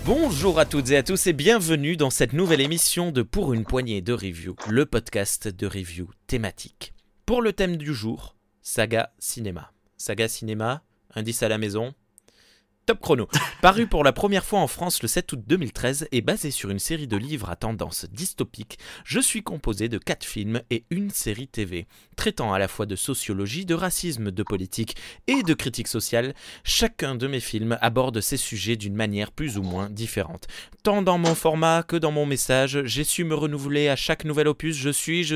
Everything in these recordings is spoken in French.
Bonjour à toutes et à tous et bienvenue dans cette nouvelle émission de Pour une poignée de review, le podcast de review thématique. Pour le thème du jour, saga cinéma. Saga cinéma, indice à la maison, top chrono. Paru pour la première fois en France le 7 août 2013 et basé sur une série de livres à tendance dystopique, je suis composé de 4 films et une série TV. Traitant à la fois de sociologie, de racisme, de politique et de critique sociale, chacun de mes films aborde ces sujets d'une manière plus ou moins différente. Tant dans mon format que dans mon message, j'ai su me renouveler à chaque nouvel opus. Je suis...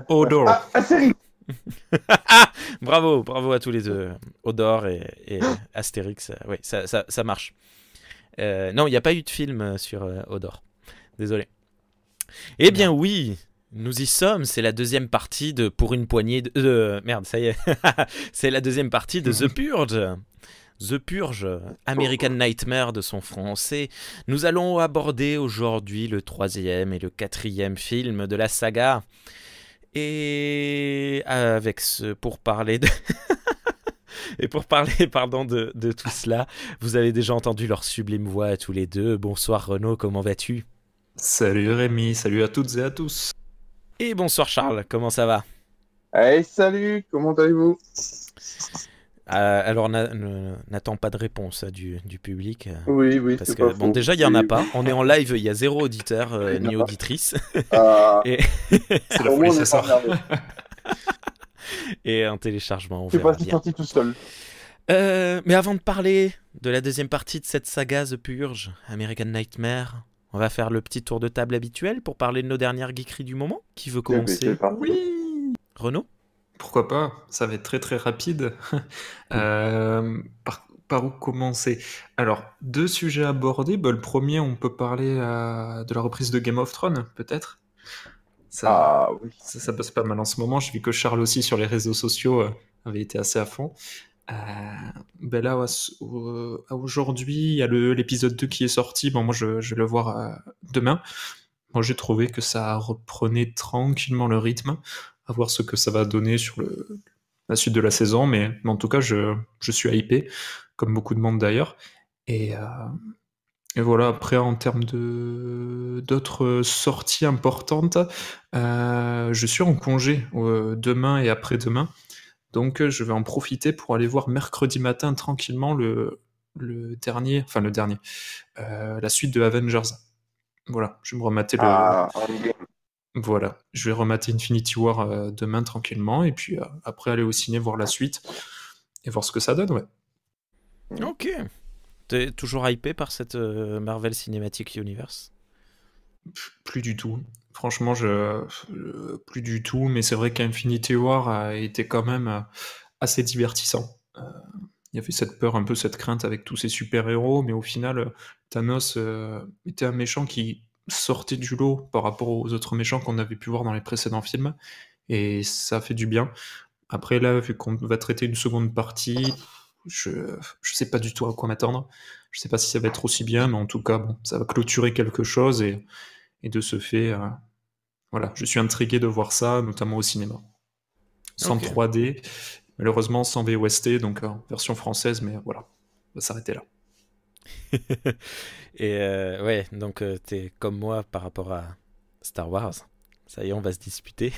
Odor. Série. Bravo à tous les deux, Odor et Astérix. Oui, ça marche. Non, il n'y a pas eu de film sur Odor. Désolé. Eh bien oui, nous y sommes. C'est la deuxième partie de Pour une poignée de... Merde, ça y est. C'est la deuxième partie de The Purge. The Purge, American Nightmare de son français. Nous allons aborder aujourd'hui le 3e et le 4e film de la saga. Et avec pour parler de et pour parler de tout cela, vous avez déjà entendu leur sublime voix à tous les deux. Bonsoir Renaud, comment vas-tu? Salut Rémi, salut à toutes et à tous. Et bonsoir Charles, comment ça va? Hey, salut, comment allez-vous? Alors n'attends pas de réponse du public. Oui, Parce c'est que pas bon, faux. déjà il y en a pas. On est en live, il y a 0 auditeur ni auditrice. Et... C'est la folie, c'est ça. Et un téléchargement, on Je sais verra pas si bien. sorti tout seul. Mais avant de parler de la deuxième partie de cette saga The Purge, American Nightmare, on va faire le petit tour de table habituel pour parler de nos dernières geekeries du moment. Qui veut commencer? Oui. Renaud? Pourquoi pas? Ça va être très très rapide. Par où commencer? Alors, 2 sujets abordés. Le premier, on peut parler de la reprise de Game of Thrones, peut-être. Oui. Ça passe pas mal en ce moment. J'ai vu que Charles aussi sur les réseaux sociaux avait été assez à fond. Là, aujourd'hui, il y a l'épisode 2 qui est sorti. Bon, moi, je vais le voir demain. Moi, j'ai trouvé que ça reprenait tranquillement le rythme, à voir ce que ça va donner sur la suite de la saison. Mais en tout cas, je suis hypé, comme beaucoup de monde d'ailleurs. Et voilà, après, en termes d'autres sorties importantes, je suis en congé demain et après-demain. Donc, je vais en profiter pour aller voir mercredi matin tranquillement la suite de Avengers. Voilà, je vais me remater Voilà, je vais remater Infinity War demain tranquillement, et puis après aller au ciné voir la suite et voir ce que ça donne, ouais. Ok. T'es toujours hypé par cette Marvel Cinematic Universe? Plus du tout. Franchement, plus du tout, mais c'est vrai qu'Infinity War a été quand même assez divertissant. Il y avait cette peur, un peu cette crainte avec tous ces super-héros, mais au final, Thanos était un méchant qui sortait du lot par rapport aux autres méchants qu'on avait pu voir dans les précédents films, et ça fait du bien. Après là, vu qu'on va traiter une seconde partie, je sais pas du tout à quoi m'attendre. Je sais pas si ça va être aussi bien, mais en tout cas, bon, ça va clôturer quelque chose, et de ce fait, voilà, je suis intrigué de voir ça, notamment au cinéma. Sans Ok. 3D, malheureusement sans VOST, donc en version française, mais voilà, on va s'arrêter là. Et ouais, donc t'es comme moi par rapport à Star Wars. Ça y est, on va se disputer.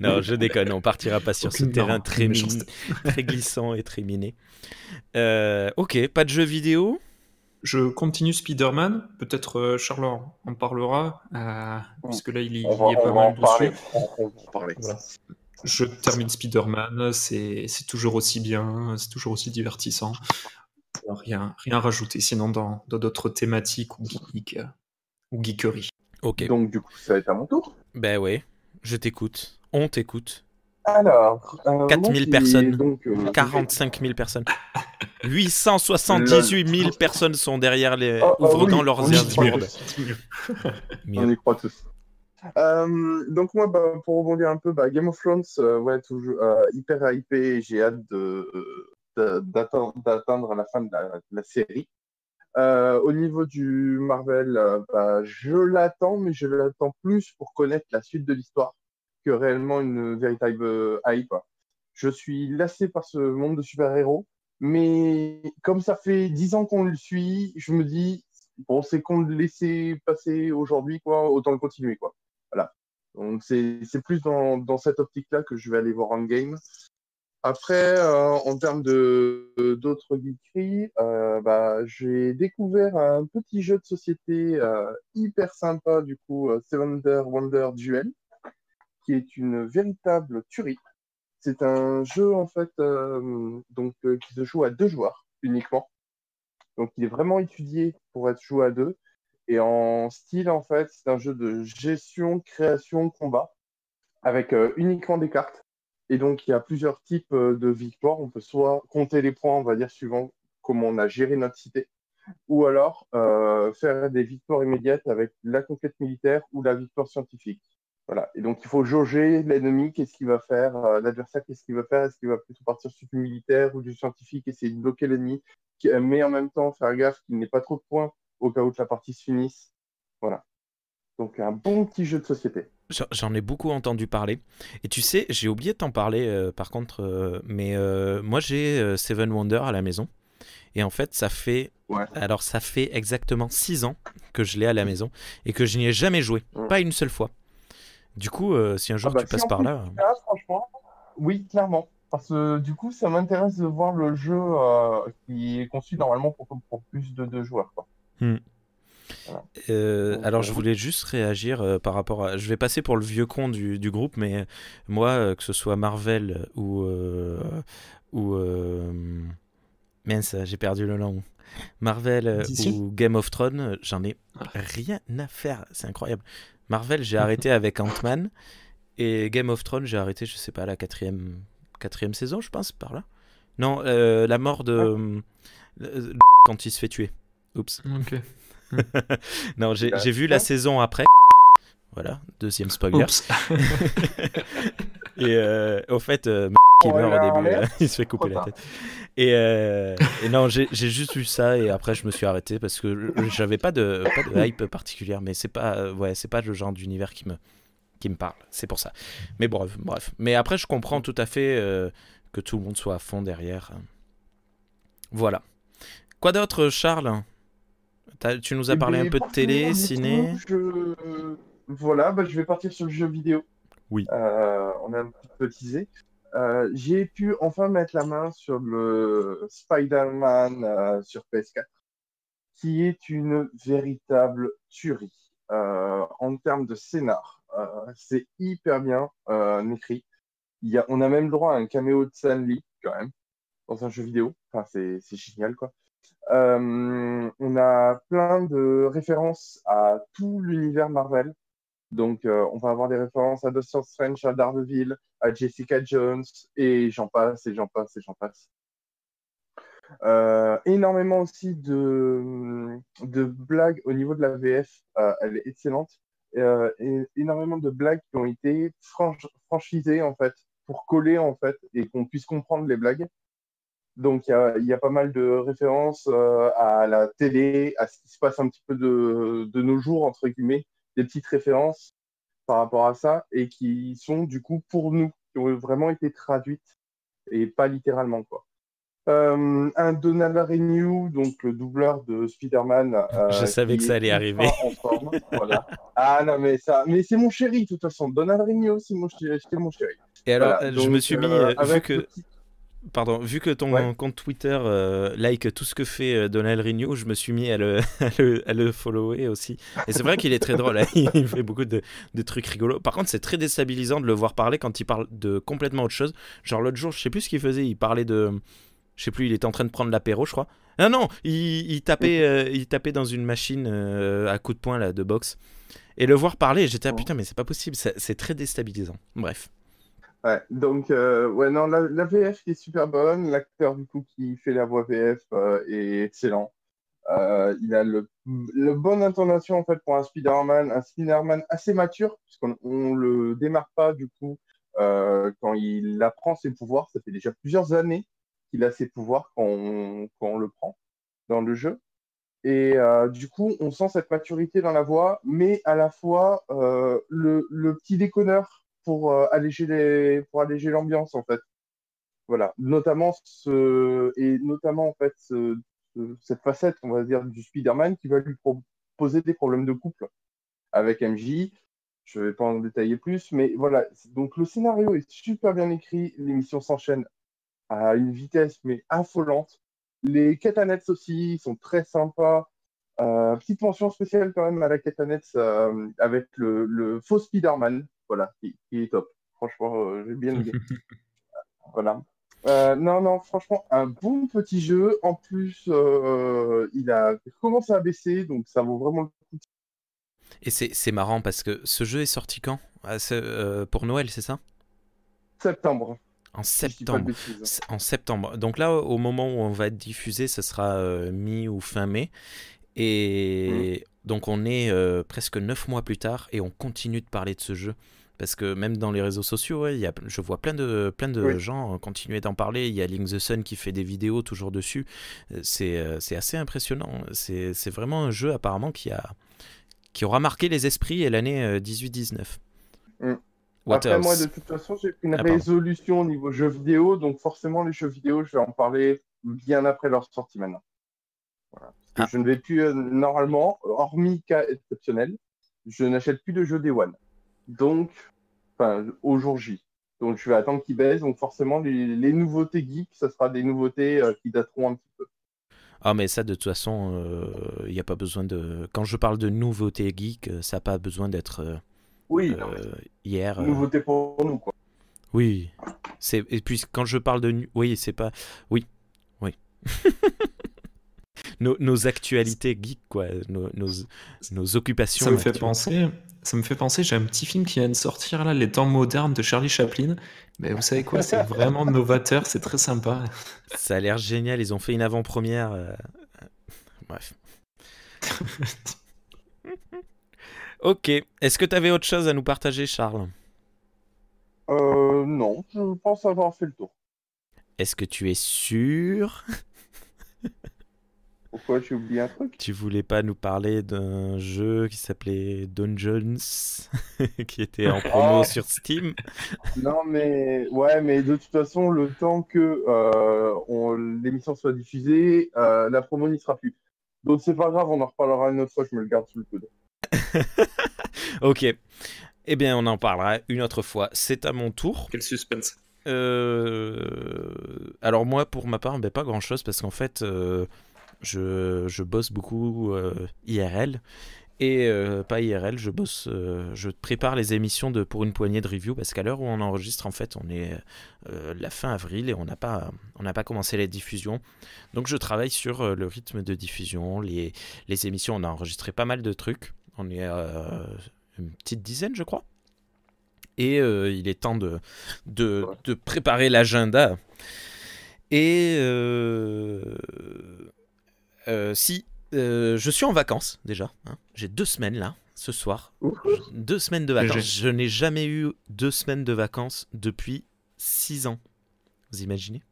Non, je déconne, on partira pas sur ce terrain très glissant et très miné. Ok, pas de jeux vidéo? Je continue Spider-Man, peut-être Charles en parlera, puisque là il y est pas mal dessus. On va en parler. Voilà. Je termine Spider-Man, c'est toujours aussi bien, c'est toujours aussi divertissant. Alors, rien à rajouter, sinon dans d'autres thématiques ou geekeries. Ok. Donc du coup, ça va être à mon tour. Ben ouais, je t'écoute. On t'écoute. Alors, 4000 personnes. 45 000 personnes. 878 000 personnes sont derrière ouvrant leurs AirPods. On y croit tous. Donc moi, pour rebondir un peu, Game of Thrones, ouais, toujours hyper hypé. J'ai hâte d'atteindre la fin de la série. Au niveau du Marvel, je l'attends, mais je l'attends plus pour connaître la suite de l'histoire que réellement une véritable hype. Je suis lassé par ce monde de super-héros. Mais comme ça fait 10 ans qu'on le suit, je me dis, bon, c'est qu'on le laissait passer aujourd'hui, quoi, autant le continuer, quoi. Voilà. Donc, c'est plus dans cette optique-là que je vais aller voir Endgame. Après, en termes d'autres geekeries, j'ai découvert un petit jeu de société hyper sympa, du coup, Seven Wonder Duel, qui est une véritable tuerie. C'est un jeu, en fait, qui se joue à 2 joueurs uniquement. Donc, il est vraiment étudié pour être joué à 2. Et en style, en fait, c'est un jeu de gestion, création, combat, avec uniquement des cartes. Et donc, il y a plusieurs types de victoires. On peut soit compter les points, on va dire, suivant comment on a géré notre cité, ou alors faire des victoires immédiates avec la conquête militaire ou la victoire scientifique. Voilà. Et donc, il faut jauger l'ennemi, qu'est-ce qu'il va faire, l'adversaire, qu'est-ce qu'il va faire, est-ce qu'il va plutôt partir sur du militaire ou du scientifique, essayer de bloquer l'ennemi, mais en même temps faire gaffe qu'il n'ait pas trop de points au cas où la partie se finisse. Voilà. Donc, un bon petit jeu de société. J'en ai beaucoup entendu parler. Et tu sais, j'ai oublié de t'en parler par contre, mais moi j'ai Seven Wonder à la maison. Et en fait, ça fait exactement 6 ans que je l'ai à la maison et que je n'y ai jamais joué, pas une seule fois. Du coup, si un jour tu passes par là... franchement, oui, clairement. Parce que du coup, ça m'intéresse de voir le jeu qui est conçu normalement pour plus de 2 joueurs, quoi. Voilà. Alors je voulais juste réagir par rapport à... Je vais passer pour le vieux con du groupe, mais moi, que ce soit Marvel ou mince, j'ai perdu le nom. Marvel ou Game of Thrones, j'en ai rien à faire. C'est incroyable. Marvel, j'ai arrêté avec Ant-Man. Et Game of Thrones, j'ai arrêté, je sais pas, la quatrième saison, je pense, par là. Non, la mort de... quand il se fait tuer. Oups. Ok. Non, j'ai vu la saison après. Voilà, deuxième spoiler. Et au fait, qui meurt au début, il se fait couper la tête. Et non, j'ai juste vu ça et après je me suis arrêté parce que j'avais pas de hype particulière, mais c'est pas le genre d'univers qui me parle, c'est pour ça. Mais bref. Mais après je comprends tout à fait que tout le monde soit à fond derrière. Voilà. Quoi d'autre, Charles ? Tu nous as parlé un peu de télé, ciné. Voilà, je vais partir sur le jeu vidéo. Oui. On a un petit peu teasé. J'ai pu enfin mettre la main sur le Spider-Man sur PS4, qui est une véritable tuerie. En termes de scénar, c'est hyper bien écrit. On a même droit à un caméo de Stan Lee, quand même, dans un jeu vidéo. Enfin, c'est génial, quoi. On a plein de références à tout l'univers Marvel. Donc, on va avoir des références à Doctor Strange, à Daredevil, à Jessica Jones, et j'en passe, et j'en passe, et j'en passe. Énormément aussi de blagues au niveau de la VF, elle est excellente. Et énormément de blagues qui ont été franchisées, en fait, pour coller, en fait, et qu'on puisse comprendre les blagues. Donc, il y a pas mal de références à la télé, à ce qui se passe un petit peu de nos jours, entre guillemets, des petites références par rapport à ça, et qui sont, du coup, pour nous, qui ont vraiment été traduites, et pas littéralement, quoi. Un Donald Renew, donc le doubleur de Spider-Man. Je savais que ça allait arriver. En forme, voilà. Ah non, mais c'est mon chéri, de toute façon. Donald Renew, c'est mon chéri. Et alors, voilà. je me suis mis, vu que ton compte Twitter like tout ce que fait Donald Renew, je me suis mis à le follower aussi. Et c'est vrai qu'il est très drôle, hein. Il fait beaucoup de trucs rigolos. Par contre, c'est très déstabilisant de le voir parler quand il parle de complètement autre chose. Genre l'autre jour, je sais plus ce qu'il faisait, il parlait de... Je sais plus, il était en train de prendre l'apéro, je crois. Non, il tapait dans une machine à coups de poing là, de boxe. Et le voir parler, j'étais putain, mais c'est pas possible, c'est très déstabilisant. Bref. Ouais, donc, non, la VF qui est super bonne. L'acteur, du coup, qui fait la voix VF est excellent. Il a le bonne intonation, en fait, pour un Spider-Man assez mature, puisqu'on le démarre pas, du coup, quand il apprend ses pouvoirs. Ça fait déjà plusieurs années qu'il a ses pouvoirs quand on le prend dans le jeu. Et du coup, on sent cette maturité dans la voix, mais à la fois le petit déconneur pour alléger l'ambiance, en fait. Voilà, notamment notamment en fait cette facette, on va dire, du Spider-Man qui va lui poser des problèmes de couple avec MJ. Je vais pas en détailler plus, mais voilà. Donc le scénario est super bien écrit, l'émission s'enchaîne à une vitesse mais affolante. Les quêtes annexes aussi sont très sympas. Petite mention spéciale quand même à la quête annexe avec le faux Spider-Man, voilà, qui est top. Franchement, j'ai bien aimé. Voilà. Non, non, franchement, un bon petit jeu. En plus, il a commencé à baisser, donc ça vaut vraiment le coup. Et c'est marrant parce que ce jeu est sorti quand? Pour Noël, c'est ça? Septembre, En si je dis pas de septembre. bêtises. En septembre. Donc là, au moment où on va être diffusé, ce sera mi ou fin mai. Mhm. Et donc on est presque 9 mois plus tard et on continue de parler de ce jeu. Parce que même dans les réseaux sociaux, ouais, je vois plein de Oui, gens continuer d'en parler. Il y a Link the Sun qui fait des vidéos toujours dessus. C'est assez impressionnant. C'est vraiment un jeu apparemment qui aura marqué les esprits et l'année 18-19. mhm. What Après, moi, de else? toute façon, j'ai une Ah pardon. résolution au niveau jeux vidéo, donc forcément, les jeux vidéo, je vais en parler bien après leur sortie maintenant. Voilà. Parce que Ah, je ne vais plus, normalement, hormis cas exceptionnel, je n'achète plus de jeux Day One. Donc, enfin, au jour J. Donc, je vais attendre qu'ils baissent. Donc, forcément, les nouveautés geeks, ça sera des nouveautés qui dateront un petit peu. ah, mais ça de toute façon, il n'y a pas besoin de... Quand je parle de nouveauté geek, ça n'a pas besoin d'être Oui, non, euh, hier. mais nouveauté pour nous, quoi. Oui. Et puis quand je parle de... Oui, c'est pas... Oui, oui. Nos actualités geek, quoi. Nos Ça occupations me fait actuelles. penser, ça me fait penser, j'ai un petit film qui vient de sortir là, Les temps modernes de Charlie Chaplin. Mais vous savez quoi, c'est vraiment novateur, c'est très sympa. Ça a l'air génial. Ils ont fait une avant-première. Bref. Ok. Est-ce que tu avais autre chose à nous partager, Charles? Non, je pense avoir fait le tour. Est-ce que tu es sûr? Pourquoi j'ai oublié un truc? Tu voulais pas nous parler d'un jeu qui s'appelait Dungeons, qui était en promo Ah, sur Steam? non, mais ouais, mais de toute façon, le temps que l'émission soit diffusée, la promo n'y sera plus. Donc c'est pas grave, on en reparlera une autre fois, je me le garde sous le coude. Ok. Eh bien, on en parlera une autre fois. C'est à mon tour. Quel suspense. Alors moi, pour ma part, ben, pas grand-chose parce qu'en fait, je bosse beaucoup IRL. Et pas IRL, je prépare les émissions de Pour une poignée de review parce qu'à l'heure où on enregistre, en fait, on est la fin avril et on n'a pas commencé les diffusions. Donc je travaille sur le rythme de diffusion, les émissions. On a enregistré pas mal de trucs. On est une petite dizaine, je crois. Et il est temps Ouais. de préparer l'agenda. Et si je suis en vacances déjà, hein. J'ai 2 semaines là, ce soir. Ouf, 2 semaines de vacances. GG. Je n'ai jamais eu 2 semaines de vacances depuis 6 ans. Vous imaginez?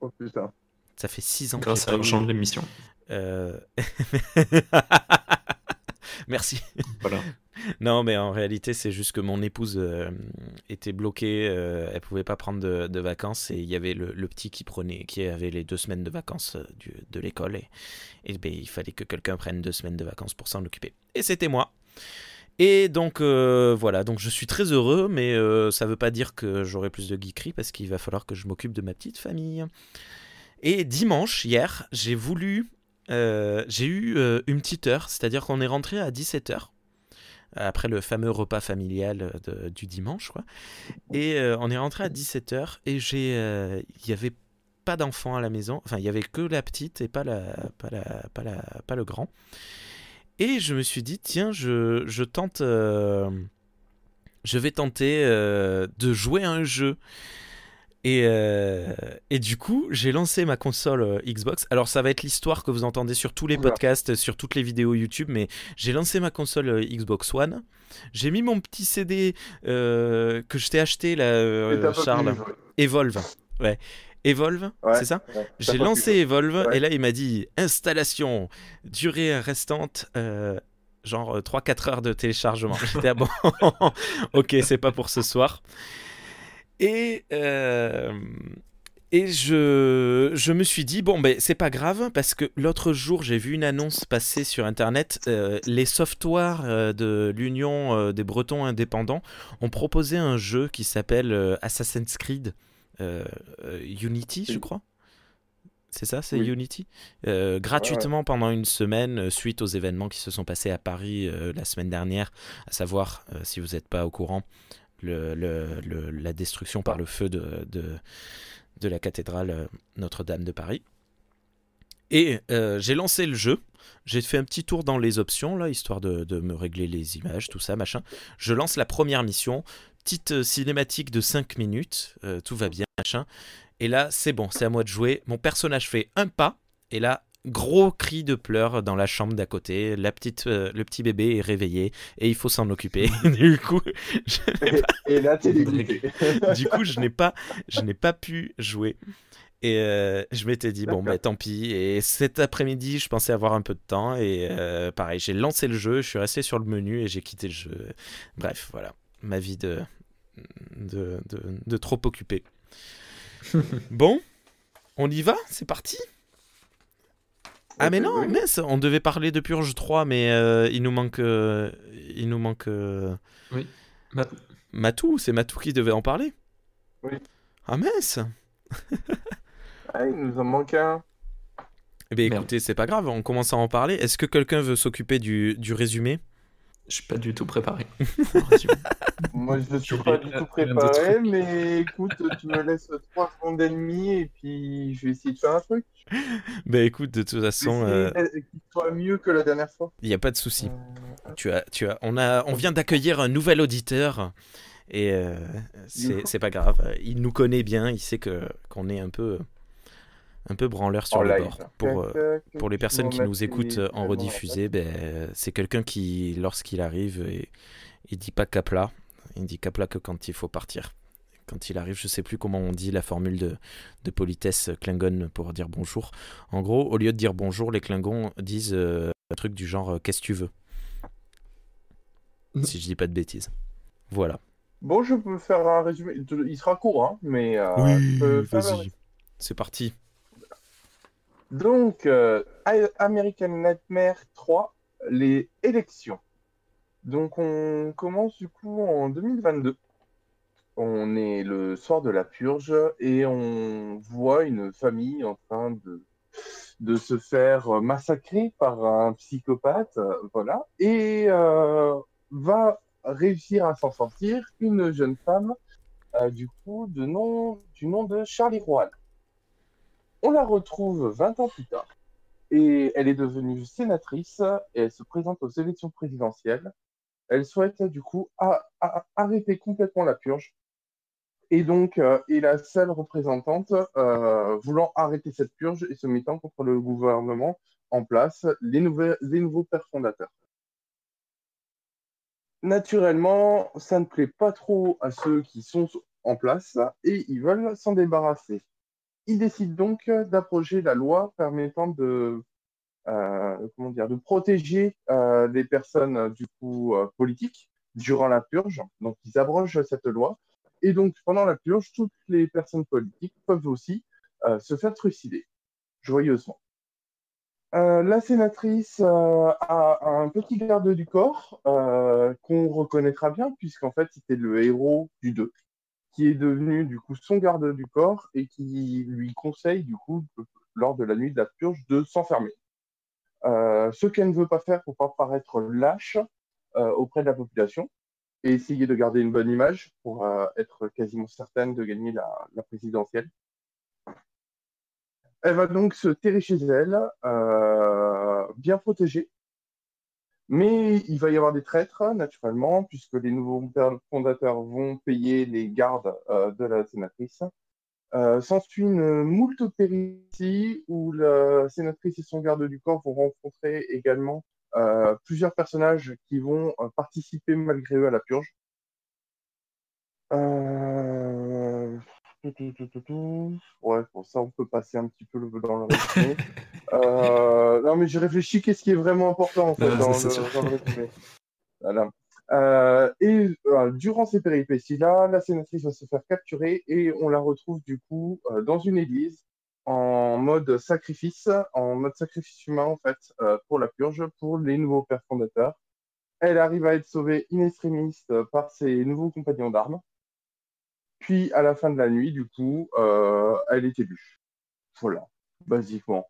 oh putain. Ça fait 6 ans que j'ai Grâce à pas l'argent eu. de l'émission. euh, Merci. Voilà. Non, mais en réalité, c'est juste que mon épouse était bloquée. Elle pouvait pas prendre de vacances et il y avait le petit qui avait les 2 semaines de vacances de l'école et ben, il fallait que quelqu'un prenne 2 semaines de vacances pour s'en occuper. Et c'était moi. Et donc voilà, donc je suis très heureux, mais ça veut pas dire que j'aurai plus de geekerie parce qu'il va falloir que je m'occupe de ma petite famille. Et dimanche, hier, j'ai eu une petite heure, c'est-à-dire qu'on est rentré à 17h après le fameux repas familial du dimanche, quoi. Et on est rentré à 17h et il y avait pas d'enfant à la maison, enfin il y avait que la petite et pas le grand. Et je me suis dit tiens, je vais tenter de jouer à un jeu. Et du coup, j'ai lancé ma console Xbox. Alors, ça va être l'histoire que vous entendez sur tous les Oula. podcasts, sur toutes les vidéos YouTube, mais j'ai lancé ma console Xbox One. J'ai mis mon petit CD que je t'ai acheté, là, Et t'as pas pu Charles. jouer. Evolve. Ouais. Evolve, Ouais, c'est ça? ouais, t'as J'ai pas pu lancé jouer. Evolve, et Ouais. là, il m'a dit installation, durée restante. Genre 3-4 heures de téléchargement. J'étais à bon, ok, c'est pas pour ce soir. Et, et je me suis dit, bon, ben, c'est pas grave, parce que l'autre jour, j'ai vu une annonce passer sur Internet. Les Softwares de l'Union des Bretons indépendants ont proposé un jeu qui s'appelle Assassin's Creed Unity, je Oui. crois. C'est ça, c'est Oui. Unity. Ouais. Gratuitement pendant une semaine, suite aux événements qui se sont passés à Paris la semaine dernière, à savoir, si vous n'êtes pas au courant, la destruction par le feu de la cathédrale Notre-Dame de Paris. Et j'ai lancé le jeu. J'ai fait un petit tour dans les options, là, histoire de me régler les images, tout ça, machin. Je lance la première mission. Petite cinématique de 5 minutes. Tout va bien, machin. Et là, c'est bon, c'est à moi de jouer. Mon personnage fait un pas. Et là, gros cri de pleurs dans la chambre d'à côté. Le petit bébé est réveillé. Et il faut s'en occuper. Du coup, Et là, t'es dégoûté. je n'ai pas pu jouer. Et je m'étais dit, bon, bah, tant pis. Et cet après-midi, je pensais avoir un peu de temps. Et pareil, j'ai lancé le jeu, je suis resté sur le menu et j'ai quitté le jeu. Bref, voilà. Ma vie de trop occupé. Bon, on y va? C'est parti? Ah, mais non, Oui. mince, on devait parler de Purge 3, mais il nous manque. Oui. Matou, c'est Matou qui devait en parler. Oui. Ah, mince! Ah, il nous en manque un. Eh bien, Merde. écoutez, c'est pas grave, on commence à en parler. Est-ce que quelqu'un veut s'occuper du résumé? Je suis pas du tout préparé. Moi, je ne suis J'aurais pas du tout plein de préparé, trucs. mais écoute, tu me laisses 3 secondes et demie et puis je vais essayer de faire un truc. Ben écoute, de toute Je vais façon, essayer qu'il soit mieux que la dernière fois. il n'y a pas de souci. Euh, On vient d'accueillir un nouvel auditeur et c'est pas grave. Il nous connaît bien, il sait qu'on est un peu branleur sur En les live. bords. Pour les Je personnes m'en qui nous mets écoutent les en événements rediffusé, ben, c'est quelqu'un qui, lorsqu'il arrive, il dit pas capla, il dit capla que quand il faut partir. Quand il arrive, je sais plus comment on dit la formule de politesse Klingon pour dire bonjour. En gros, au lieu de dire bonjour, les Klingons disent un truc du genre qu'est-ce que tu veux, si je dis pas de bêtises. Voilà. Bon, je peux faire un résumé. Il sera court, hein, mais je peux Oui, faire le vas-y. résumé. C'est parti. Donc, American Nightmare 3, les élections. Donc, on commence du coup en 2022. On est le soir de la purge et on voit une famille en train de se faire massacrer par un psychopathe, voilà, et va réussir à s'en sortir une jeune femme du coup du nom de Charlie Rowan. On la retrouve 20 ans plus tard et elle est devenue sénatrice et elle se présente aux élections présidentielles. Elle souhaite du coup arrêter complètement la purge et donc est la seule représentante voulant arrêter cette purge et se mettant contre le gouvernement en place, les nouveaux pères fondateurs. Naturellement, ça ne plaît pas trop à ceux qui sont en place et ils veulent s'en débarrasser. Ils décident donc d'abroger la loi permettant de protéger les personnes du coup politiques durant la purge. Donc ils abrogent cette loi et donc pendant la purge, toutes les personnes politiques peuvent aussi se faire trucider joyeusement. La sénatrice a un petit garde du corps qu'on reconnaîtra bien puisqu'en fait c'était le héros du 2 qui est devenu du coup son garde du corps et qui lui conseille du coup lors de la nuit de la purge de s'enfermer. Ce qu'elle ne veut pas faire pour pas paraître lâche auprès de la population et essayer de garder une bonne image pour être quasiment certaine de gagner la présidentielle. Elle va donc se terrer chez elle, bien protégée, mais il va y avoir des traîtres, naturellement, puisque les nouveaux pères fondateurs vont payer les gardes de la sénatrice. S'ensuit une moult péripéties où la sénatrice et son garde du corps vont rencontrer également plusieurs personnages qui vont participer malgré eux à la purge. Ouais, pour ça, on peut passer un petit peu dans le résumé. Non, mais j'ai réfléchi, qu'est-ce qui est vraiment important en fait C'est sûr. dans le résumé. Voilà. Durant ces péripéties-là, la sénatrice va se faire capturer et on la retrouve du coup dans une église en mode sacrifice humain en fait, pour la purge, pour les nouveaux pères fondateurs. Elle arrive à être sauvée in extremis par ses nouveaux compagnons d'armes. Puis à la fin de la nuit, du coup, elle est élue. Voilà, basiquement.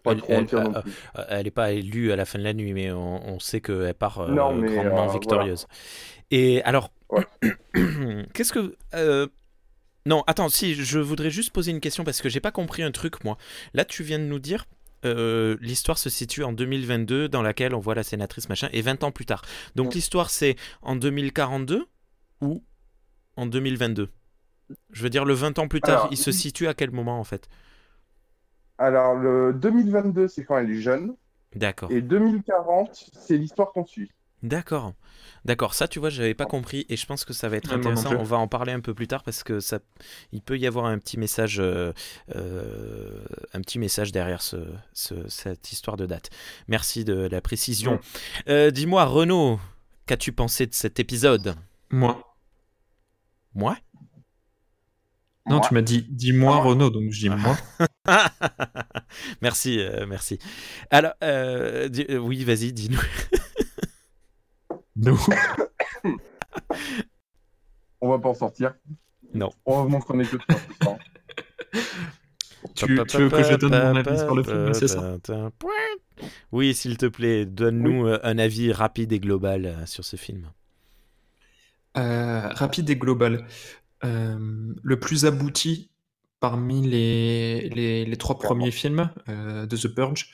Pas trop en dire non plus. Elle n'est pas élue à la fin de la nuit, mais on sait qu'elle part Non, mais grandement victorieuse. Et alors, Ouais. qu'est-ce que... Non, attends, si, je voudrais juste poser une question parce que j'ai pas compris un truc, moi. Là, tu viens de nous dire, l'histoire se situe en 2022, dans laquelle on voit la sénatrice machin, et 20 ans plus tard. Donc l'histoire, c'est en 2042 ou en 2022? Je veux dire, le 20 ans plus tard, Alors, il se situe à quel moment, en fait? Alors, le 2022, c'est quand elle est jeune. D'accord. Et 2040, c'est l'histoire qu'on suit. D'accord. D'accord, ça tu vois, j'avais pas compris et je pense que ça va être Ouais, moi non intéressant. plus. On va en parler un peu plus tard parce que il peut y avoir un petit message derrière cette histoire de date. Merci de la précision. Dis-moi, Renaud, qu'as-tu pensé de cet épisode? Moi. Moi? Non, Moi. tu m'as dit dis-moi Ah, moi. Renaud, donc je dis moi. Merci, merci. Alors, oui, vas-y, dis-nous. Nous. On va pas en sortir. Non. On va montrer qu'on est que trois tout le temps. Tu veux que je donne mon avis sur le film, c'est ça? Oui, s'il te plaît, donne-nous un avis rapide et global sur ce film. Rapide et global. Le plus abouti parmi les trois premiers films de The Purge.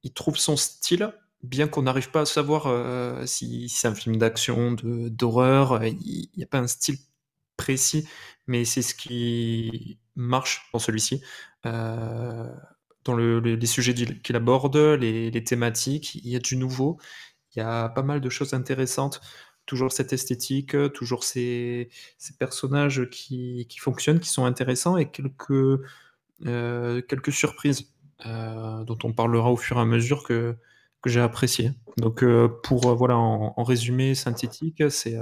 Il trouve son style, bien qu'on n'arrive pas à savoir si c'est un film d'action, d'horreur. Il n'y a pas un style précis, mais c'est ce qui marche dans celui-ci. Dans les sujets qu'il aborde, les thématiques, il y a du nouveau. Il y a pas mal de choses intéressantes. Toujours cette esthétique, toujours ces personnages qui fonctionnent, qui sont intéressants, et quelques surprises dont on parlera au fur et à mesure que j'ai apprécié. Donc pour voilà, en résumé synthétique, c'est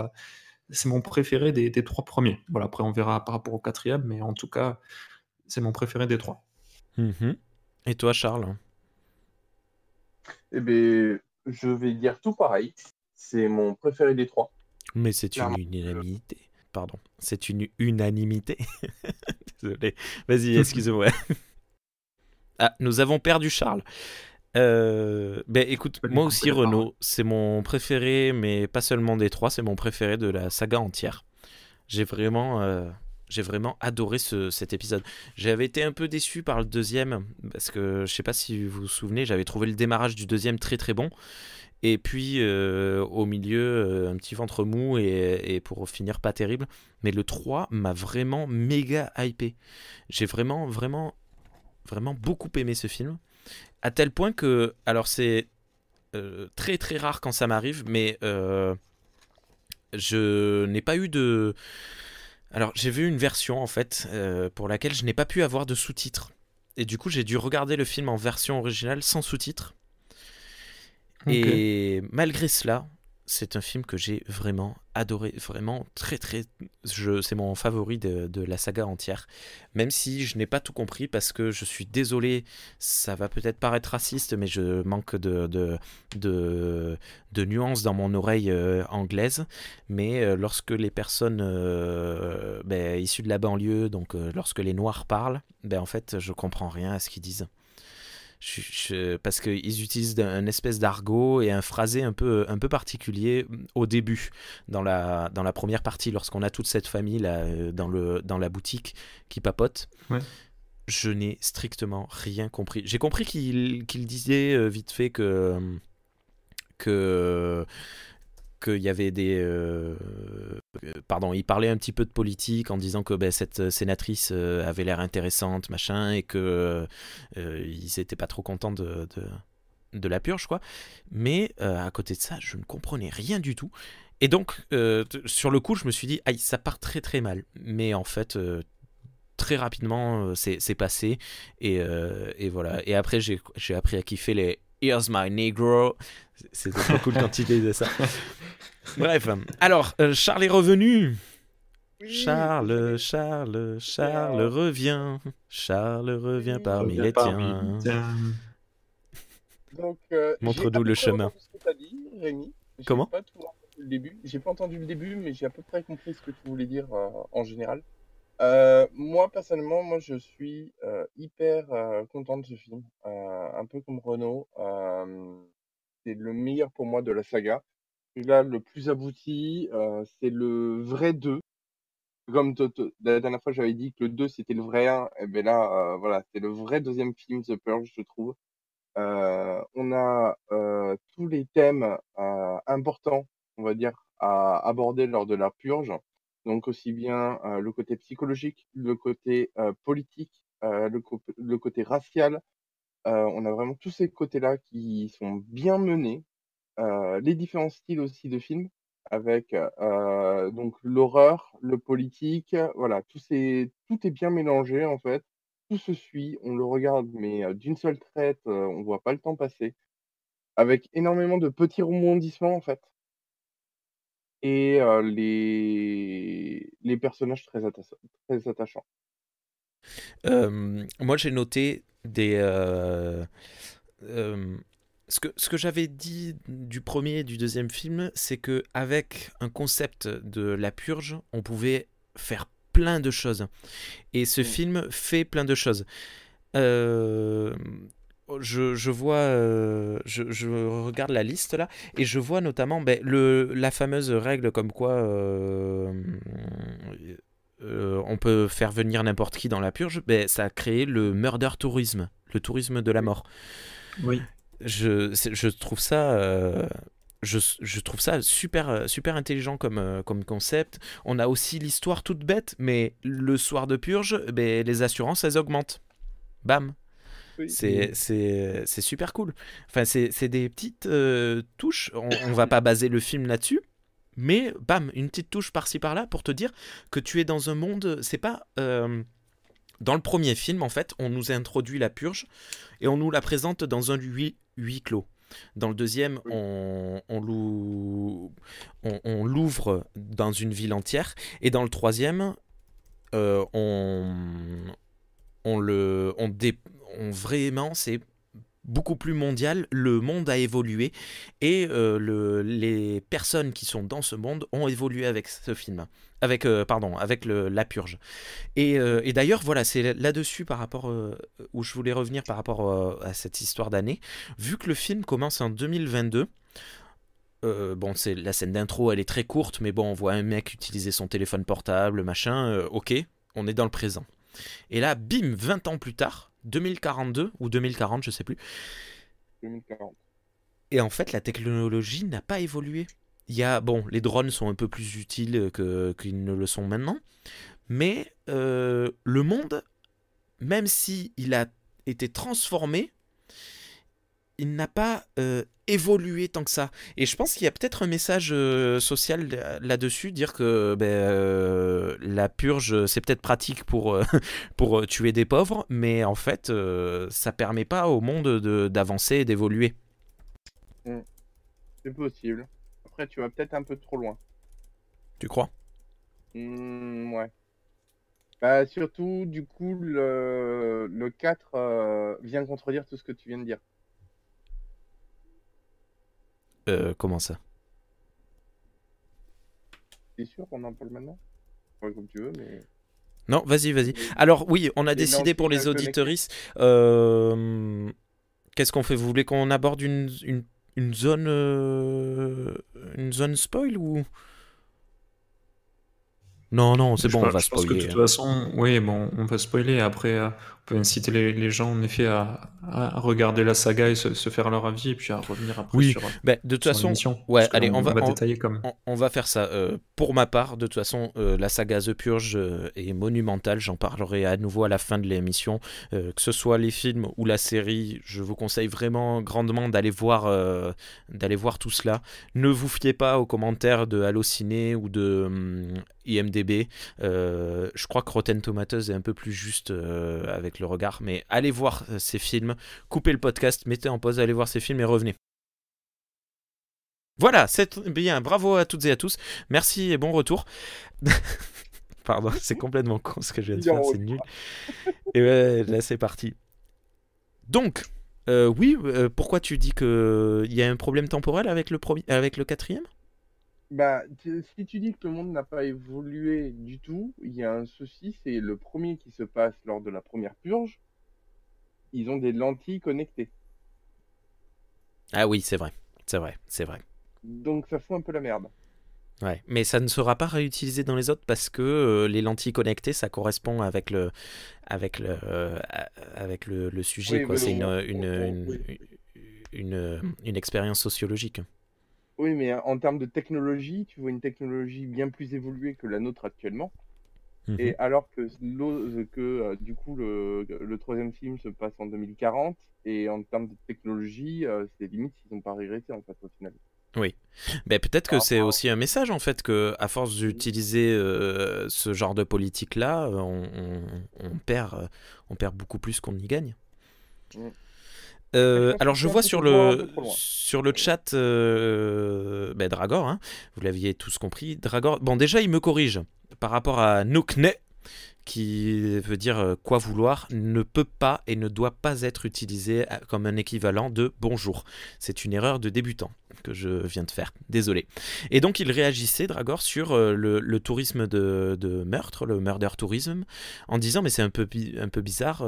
mon préféré des trois premiers. Voilà, après on verra par rapport au quatrième, mais en tout cas, c'est mon préféré des trois. Et toi, Charles? Eh bien, je vais dire tout pareil. C'est mon préféré des trois. Mais c'est une Clairement. unanimité. Pardon, c'est une unanimité. Désolé. Vas-y, excuse-moi. Ah, nous avons perdu Charles. Écoute, moi aussi, Renaud, c'est mon préféré, mais pas seulement des trois, c'est mon préféré de la saga entière. J'ai vraiment adoré cet épisode. J'avais été un peu déçu par le deuxième, parce que je sais pas si vous vous souvenez, j'avais trouvé le démarrage du deuxième très très bon. Et puis au milieu, un petit ventre mou et pour finir pas terrible. Mais le 3 m'a vraiment méga hypé. J'ai vraiment beaucoup aimé ce film. À tel point que, alors c'est très très rare quand ça m'arrive, mais je n'ai pas eu de... Alors j'ai vu une version en fait pour laquelle je n'ai pas pu avoir de sous-titres. Et du coup j'ai dû regarder le film en version originale sans sous-titres. Et malgré cela, c'est un film que j'ai vraiment adoré, vraiment très très... c'est mon favori de la saga entière, même si je n'ai pas tout compris, parce que je suis désolé, ça va peut-être paraître raciste, mais je manque de nuances dans mon oreille anglaise, mais lorsque les personnes issues de la banlieue, donc lorsque les Noirs parlent, en fait je comprends rien à ce qu'ils disent. Parce qu'ils utilisent un espèce d'argot et un phrasé un peu particulier au début, dans la première partie, lorsqu'on a toute cette famille là, dans la boutique qui papote. Ouais. Je n'ai strictement rien compris. J'ai compris qu'il disait vite fait qu'il y avait il parlait un petit peu de politique en disant que cette sénatrice avait l'air intéressante, machin, et que ils étaient pas trop contents de la purge, quoi. Mais à côté de ça, je ne comprenais rien du tout. Et donc, sur le coup, je me suis dit, aïe, ça part très très mal. Mais en fait, très rapidement, c'est passé. Et voilà. Et après, j'ai appris à kiffer Here's my negro. C'était trop cool quand il disait ça. Bref, alors, Charles est revenu. Oui, Charles revient. Charles revient parmi les tiens. Donc, Montre-nous le chemin. Ce que tu as dit, Rémi. Comment ? Pas tout entendu le début. J'ai pas entendu le début, mais j'ai à peu près compris ce que tu voulais dire en général. Moi, personnellement, je suis hyper content de ce film. Un peu comme Renaud. C'est le meilleur pour moi de la saga. Celui-là, le plus abouti, c'est le vrai 2. Comme la dernière fois, j'avais dit que le 2, c'était le vrai 1. Et bien là, voilà, c'est le vrai deuxième film, The Purge, je trouve. On a tous les thèmes importants, on va dire, à aborder lors de la purge. Donc aussi bien le côté psychologique, le côté politique, le côté racial. On a vraiment tous ces côtés-là qui sont bien menés. Les différents styles aussi de films, avec donc l'horreur, le politique, voilà, tout est bien mélangé en fait. Tout se suit, on le regarde, mais d'une seule traite, on voit pas le temps passer, avec énormément de petits rebondissements en fait. Et les personnages très attachants. Moi, j'ai noté ce que j'avais dit du premier et du deuxième film, c'est que avec un concept de la purge, on pouvait faire plein de choses. Et ce film fait plein de choses. Je vois, je regarde la liste là, et je vois notamment la fameuse règle comme quoi on peut faire venir n'importe qui dans la purge. Ça a créé le murder tourisme, le tourisme de la mort. Oui. Je trouve ça. Je trouve ça super intelligent comme concept. On a aussi l'histoire toute bête, mais le soir de purge, les assurances, elles augmentent. Bam. Oui. C'est super cool. Enfin, c'est des petites touches. On va pas baser le film là-dessus, mais bam, une petite touche par-ci par-là pour te dire que tu es dans un monde. C'est pas. Dans le premier film, en fait, on nous a introduit la purge et on nous la présente dans un huis clos. Dans le deuxième, on l'ouvre dans une ville entière. Et dans le troisième, vraiment, c'est beaucoup plus mondial. Le monde a évolué et les personnes qui sont dans ce monde ont évolué avec ce film. Avec la purge. Et d'ailleurs, voilà, c'est là-dessus par rapport où je voulais revenir par rapport à cette histoire d'année. Vu que le film commence en 2022, c'est la scène d'intro, elle est très courte, mais bon, on voit un mec utiliser son téléphone portable, machin. Ok, on est dans le présent. Et là, bim, 20 ans plus tard, 2042 ou 2040, je sais plus. 2040. Et en fait, la technologie n'a pas évolué. Les drones sont un peu plus utiles qu'ils ne le sont maintenant, mais le monde, même si il a été transformé, il n'a pas évolué tant que ça. Et je pense qu'il y a peut-être un message social là-dessus, dire que la purge, c'est peut-être pratique pour tuer des pauvres, mais en fait, ça permet pas au monde d'avancer et d'évoluer. C'est possible. Après, tu vas peut-être un peu trop loin. Tu crois ? Ouais. Surtout, du coup, le 4 vient contredire tout ce que tu viens de dire. Comment ça ? T'es sûr qu'on en parle maintenant ? Ouais, comme tu veux, mais... Non, vas-y. Alors oui, on a décidé pour les auditeuristes. Qu'est-ce qu'on fait ? Vous voulez qu'on aborde une zone spoil ou... Non, c'est bon, on va spoiler. Je pense que de toute façon, oui, bon, on va spoiler. Après, on peut inciter les gens, en effet, à regarder la saga et se faire leur avis, et puis à revenir après sur de toute façon, l'émission. ouais, allez, on va détailler quand même. On va faire ça. Pour ma part, de toute façon, la saga The Purge est monumentale. J'en parlerai à nouveau à la fin de l'émission. Que ce soit les films ou la série, je vous conseille vraiment grandement d'aller voir tout cela. Ne vous fiez pas aux commentaires de Allociné ou de IMDb. Je crois que Rotten Tomatoes est un peu plus juste avec le regard, mais allez voir ces films, coupez le podcast, mettez en pause, allez voir ces films et revenez. Voilà, c'est bien, bravo à toutes et à tous, merci et bon retour. Pardon, c'est complètement con ce que je viens de faire, c'est nul. Et ouais, là c'est parti. Donc, oui, pourquoi tu dis qu'il y a un problème temporel avec le quatrième? Bah, si tu dis que le monde n'a pas évolué du tout, il y a un souci, c'est le premier qui se passe lors de la première purge. Ils ont des lentilles connectées. Ah oui, c'est vrai, c'est vrai, c'est vrai. Donc ça fout un peu la merde. Ouais, mais ça ne sera pas réutilisé dans les autres parce que les lentilles connectées, ça correspond avec le sujet, Oui, quoi. mais C'est oui. une expérience sociologique. Oui, mais en termes de technologie, tu vois une technologie bien plus évoluée que la nôtre actuellement. Et alors que, du coup, le troisième film se passe en 2040, et en termes de technologie, c'est limite s'ils n'ont pas régressé, en fait, au final. Oui, ben, peut-être que Par c'est rapport aussi un message en fait que à force d'utiliser ce genre de politique là, on perd beaucoup plus qu'on y gagne. Mm. Je pense Alors que je c'est vois un peu trop loin. sur le chat ben, Dragor, hein, vous l'aviez tous compris. Dragor, bon déjà il me corrige par rapport à Nookne, qui veut dire quoi vouloir, ne peut pas et ne doit pas être utilisé comme un équivalent de bonjour. C'est une erreur de débutant que je viens de faire, désolé. Et donc il réagissait, Dragor, sur le tourisme de meurtre, le murder tourism, en disant mais c'est un peu bizarre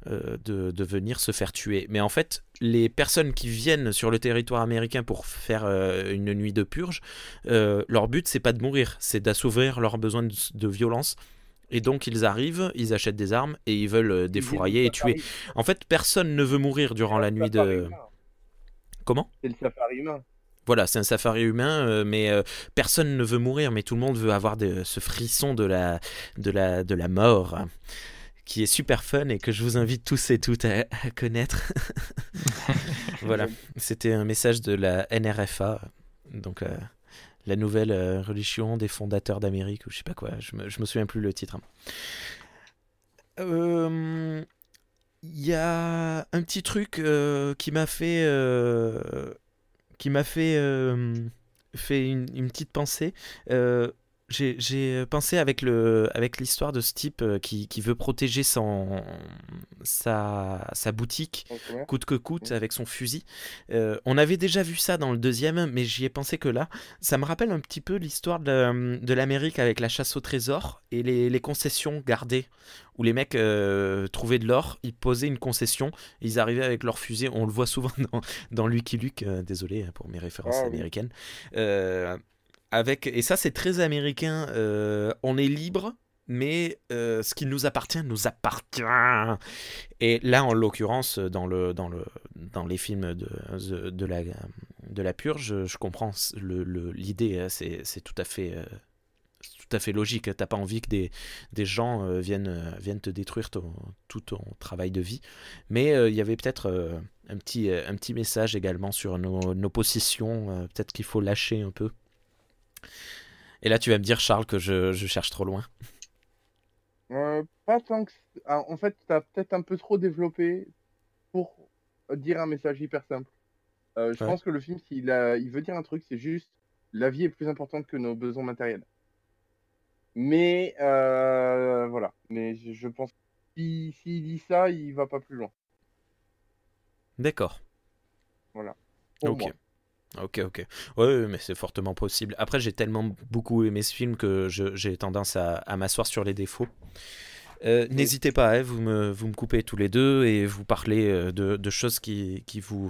de venir se faire tuer. Mais en fait, les personnes qui viennent sur le territoire américain pour faire une nuit de purge, leur but c'est pas de mourir, c'est d'assouvir leurs besoins de violence. Et donc ils arrivent, ils achètent des armes et ils veulent défourailler et tuer. En fait, personne ne veut mourir durant la nuit de... Comment ? C'est le safari humain. Voilà, c'est un safari humain, mais personne ne veut mourir, mais tout le monde veut avoir ce frisson de la mort, qui est super fun et que je vous invite tous et toutes à connaître. Voilà, c'était un message de la NRFA, donc... la nouvelle religion des fondateurs d'Amérique, ou je sais pas quoi, je me souviens plus le titre. Y a un petit truc qui m'a fait fait une petite pensée. J'ai pensé avec l'histoire de ce type qui veut protéger sa boutique coûte que coûte avec son fusil. On avait déjà vu ça dans le deuxième, mais j'y ai pensé que là. Ça me rappelle un petit peu l'histoire de l'Amérique avec la chasse au trésor et les concessions gardées, où les mecs trouvaient de l'or, ils posaient une concession, ils arrivaient avec leur fusil. On le voit souvent dans Lucky Luke, désolé pour mes références américaines. Et ça c'est très américain, on est libre, mais ce qui nous appartient nous appartient. Et là en l'occurrence dans les films de la purge, je comprends l'idée, c'est tout à fait logique. T'as pas envie que des gens viennent te détruire tout ton travail de vie, mais il y avait peut-être un petit message également sur nos possessions, peut-être qu'il faut lâcher un peu. Et là, tu vas me dire, Charles, que je cherche trop loin. Pas tant que... En fait, tu as peut-être un peu trop développé pour dire un message hyper simple. Je pense que le film, il veut dire un truc, c'est juste la vie est plus importante que nos besoins matériels. Mais voilà. Mais je pense que s'il dit ça, il va pas plus loin. D'accord. Voilà. Ok. Ok. Ouais, mais c'est fortement possible. Après, j'ai tellement beaucoup aimé ce film que j'ai tendance à m'asseoir sur les défauts. N'hésitez pas, hein, vous me coupez tous les deux et vous parlez de choses qui vous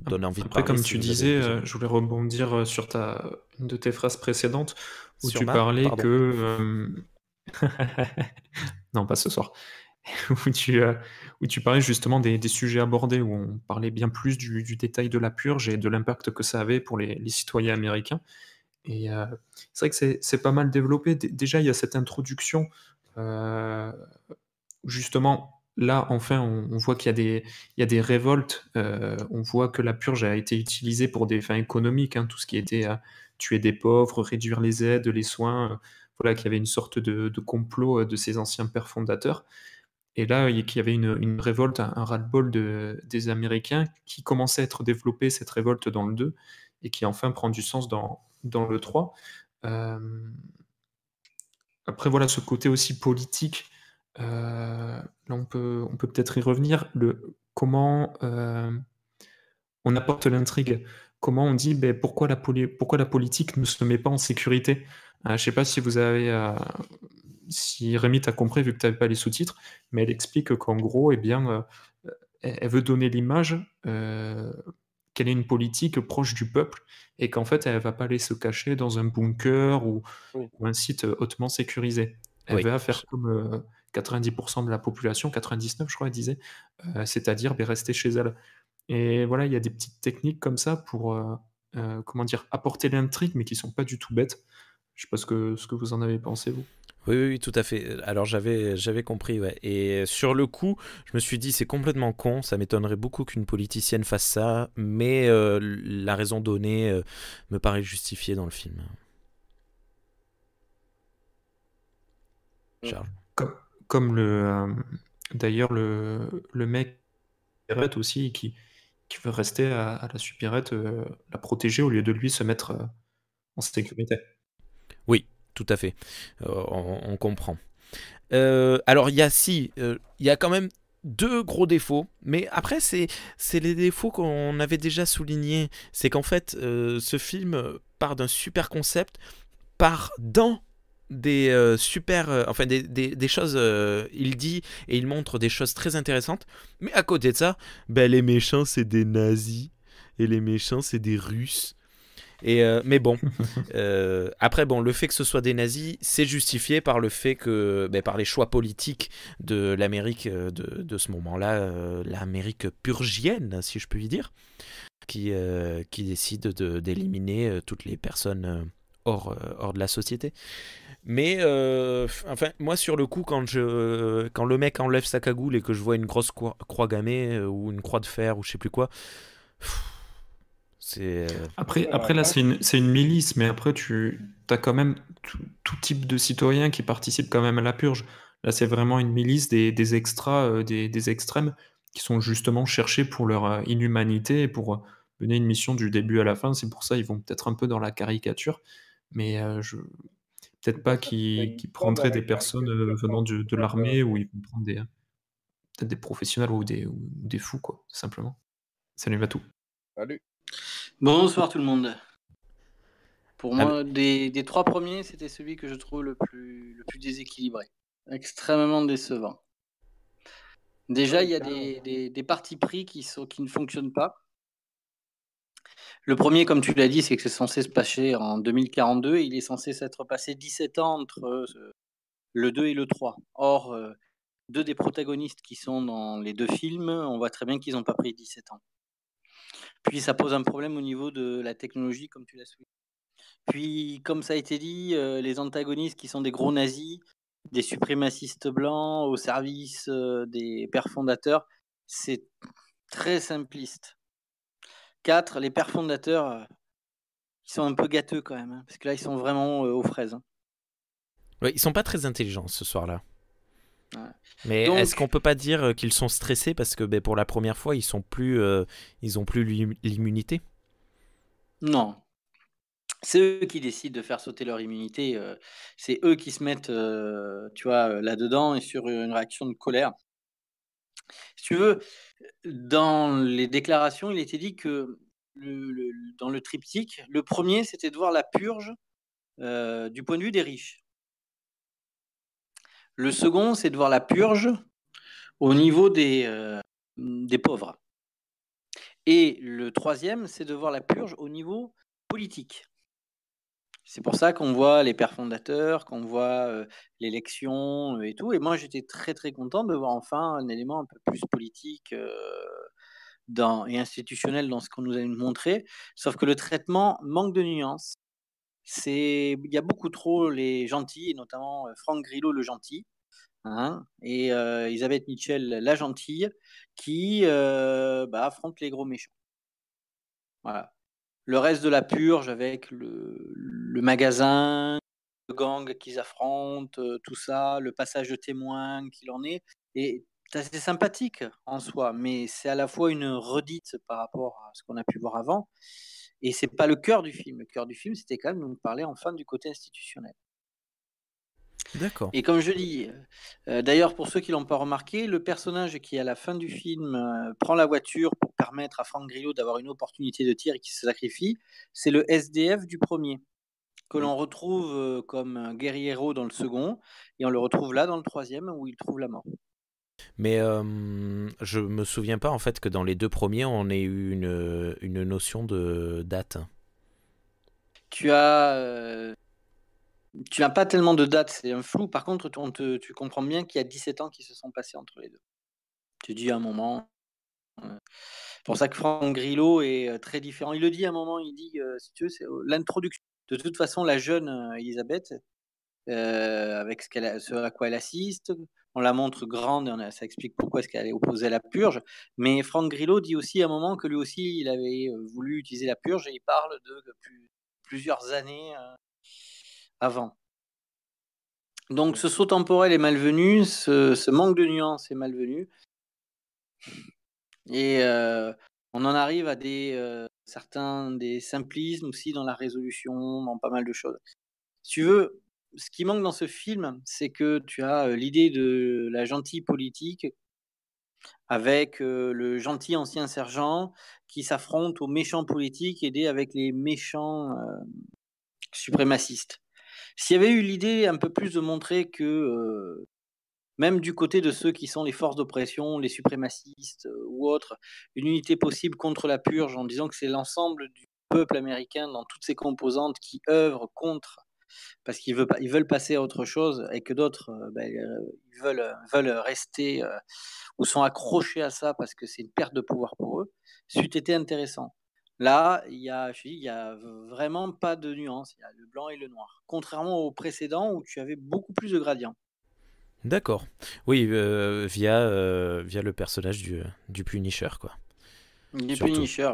donnent envie de parler. Après, comme tu disais, je voulais rebondir sur une de tes phrases précédentes où tu parlais que... non, pas ce soir. où tu parlais justement des sujets abordés, où on parlait bien plus du détail de la purge et de l'impact que ça avait pour les citoyens américains. Et c'est vrai que c'est pas mal développé. Déjà, il y a cette introduction, justement, là, enfin, on voit qu'il y a des révoltes. On voit que la purge a été utilisée pour des fins économiques, hein, tout ce qui était tuer des pauvres, réduire les aides, les soins, voilà, qu'il y avait une sorte de complot de ces anciens pères fondateurs. Et là, qu'il y avait une révolte, un ras-le-bol des Américains qui commençait à être développée, cette révolte dans le 2, et qui enfin prend du sens dans le 3. Après, voilà, ce côté aussi politique, là, on peut peut-être y revenir. Comment on apporte l'intrigue? Comment on dit, ben, pourquoi la politique ne se met pas en sécurité? Je ne sais pas si vous avez, si Rémi t'a compris, vu que tu n'avais pas les sous-titres, mais elle explique qu'en gros, eh bien, elle veut donner l'image qu'elle est une politique proche du peuple et qu'en fait, elle ne va pas aller se cacher dans un bunker Oui. ou un site hautement sécurisé. Elle Oui. va faire comme 90% de la population, 99 je crois, elle disait, c'est-à-dire ben, rester chez elle. Et voilà, il y a des petites techniques comme ça pour comment dire, apporter l'intrigue, mais qui sont pas du tout bêtes. Je sais pas ce que vous en avez pensé, vous. Oui, oui, oui, tout à fait. Alors j'avais compris, ouais. Et sur le coup, je me suis dit c'est complètement con, ça m'étonnerait beaucoup qu'une politicienne fasse ça, mais la raison donnée me paraît justifiée dans le film. Charles. Comme, comme d'ailleurs le mec supérette aussi qui veut rester à la supérette, la protéger au lieu de lui se mettre en sécurité. Oui, tout à fait. On comprend. Alors il y a quand même deux gros défauts, mais après c'est les défauts qu'on avait déjà soulignés. C'est qu'en fait ce film part d'un super concept, part dans des super, enfin des choses. Il dit et il montre des choses très intéressantes, mais à côté de ça, ben, les méchants c'est des nazis et les méchants c'est des Russes. Et mais bon, après bon, le fait que ce soit des nazis, c'est justifié par le fait que, ben, par les choix politiques de l'Amérique de ce moment-là, l'Amérique purgienne, si je puis dire, qui décide d'éliminer toutes les personnes hors de la société. Mais enfin, moi sur le coup, quand le mec enlève sa cagoule et que je vois une grosse croix gammée ou une croix de fer ou je sais plus quoi, c'est Après là, c'est une milice, mais après, tu as quand même tout type de citoyens qui participent quand même à la purge. Là, c'est vraiment une milice des extras, des extrêmes, qui sont justement cherchés pour leur inhumanité et pour mener une mission du début à la fin. C'est pour ça ils vont peut-être un peu dans la caricature, mais peut-être pas qu'ils prendraient des personnes venant de l'armée ou ils vont prendre peut-être des professionnels ou des fous, quoi, tout simplement. Salut Matou. Salut. Bonsoir tout le monde. Pour Ah, moi, des trois premiers, c'était celui que je trouve le plus déséquilibré. Extrêmement décevant. Déjà, il y a des partis pris qui ne fonctionnent pas. Le premier, comme tu l'as dit, c'est que c'est censé se passer en 2042 et il est censé s'être passé 17 ans entre le 2 et le 3. Or, deux des protagonistes qui sont dans les deux films, on voit très bien qu'ils n'ont pas pris 17 ans. Puis ça pose un problème au niveau de la technologie, comme tu l'as souligné. Puis, comme ça a été dit, les antagonistes qui sont des gros nazis, des suprémacistes blancs au service des pères fondateurs, c'est très simpliste. 4, les pères fondateurs, ils sont un peu gâteux quand même, hein, parce que là, ils sont vraiment aux fraises. Hein. ouais, ils sont pas très intelligents ce soir-là. Ouais. Mais Donc, est-ce qu'on peut pas dire qu'ils sont stressés parce que ben, pour la première fois ils ont plus l'immunité? non. C'est eux qui décident de faire sauter leur immunité. C'est eux qui se mettent, tu vois, là-dedans et sur une réaction de colère. Si tu veux, dans les déclarations, il était dit que dans le triptyque, le premier, c'était de voir la purge du point de vue des riches. Le second, c'est de voir la purge au niveau des pauvres. Et le troisième, c'est de voir la purge au niveau politique. C'est pour ça qu'on voit les pères fondateurs, qu'on voit l'élection et tout. Et moi, j'étais très, très content de voir enfin un élément un peu plus politique et institutionnel dans ce qu'on nous a montré. Sauf que le traitement manque de nuances. Il y a beaucoup trop les gentils, et notamment Franck Grillo le gentil, hein, et Elisabeth Mitchell la gentille, qui affrontent les gros méchants. Voilà. Le reste de la purge avec le magasin, gang qu'ils affrontent, tout ça, le passage de témoin qu'il en est. Et c'est sympathique en soi, mais c'est à la fois une redite par rapport à ce qu'on a pu voir avant. Et c'est pas le cœur du film. Le cœur du film, c'était quand même de nous parler enfin du côté institutionnel. D'accord. Et comme je dis, d'ailleurs, pour ceux qui l'ont pas remarqué, le personnage qui, à la fin du film, prend la voiture pour permettre à Frank Grillo d'avoir une opportunité de tir et qui se sacrifie, c'est le SDF du premier, que l'on retrouve comme un guerriero dans le second, et on le retrouve là dans le troisième où il trouve la mort. Mais je me souviens pas en fait que dans les deux premiers on ait eu une notion de date. Tu n'as pas tellement de dates, c'est un flou. Par contre, tu comprends bien qu'il y a 17 ans qui se sont passés entre les deux. Tu dis à un moment. C'est pour ça que Frank Grillo est très différent. Il le dit à un moment, il dit, si tu veux, c'est l'introduction. De toute façon, la jeune Elisabeth, avec ce à quoi elle assiste, on la montre grande, ça explique pourquoi est-ce qu'elle est opposée à la purge. Mais Frank Grillo dit aussi à un moment que lui aussi, il avait voulu utiliser la purge et il parle de plusieurs années avant. Donc ce saut temporel est malvenu, ce manque de nuance est malvenu. Et on en arrive à certains des simplismes aussi dans la résolution, dans pas mal de choses. Si tu veux, ce qui manque dans ce film, c'est que tu as l'idée de la gentille politique avec le gentil ancien sergent qui s'affronte aux méchants politiques aidés avec les méchants suprémacistes. S'il y avait eu l'idée un peu plus de montrer que même du côté de ceux qui sont les forces d'oppression, les suprémacistes ou autres, une unité possible contre la purge en disant que c'est l'ensemble du peuple américain dans toutes ses composantes qui œuvrent contre, parce qu'ils veulent passer à autre chose et que d'autres ils veulent rester ou sont accrochés à ça parce que c'est une perte de pouvoir pour eux, c'eût été intéressant. Là, il y a vraiment pas de nuance, il y a le blanc et le noir. Contrairement au précédent où tu avais beaucoup plus de gradients. D'accord. Oui, via le personnage du Punisher, quoi. Du Surtout. Punisher,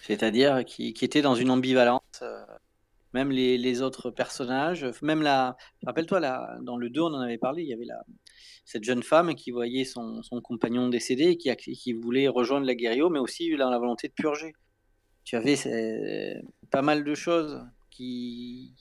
c'est-à-dire qui était dans une ambivalence. Même les autres personnages, même rappelle-toi, dans le 2, on en avait parlé, il y avait cette jeune femme qui voyait son compagnon décédé et qui voulait rejoindre la guérilla, mais aussi dans la volonté de purger. Tu avais pas mal de choses qui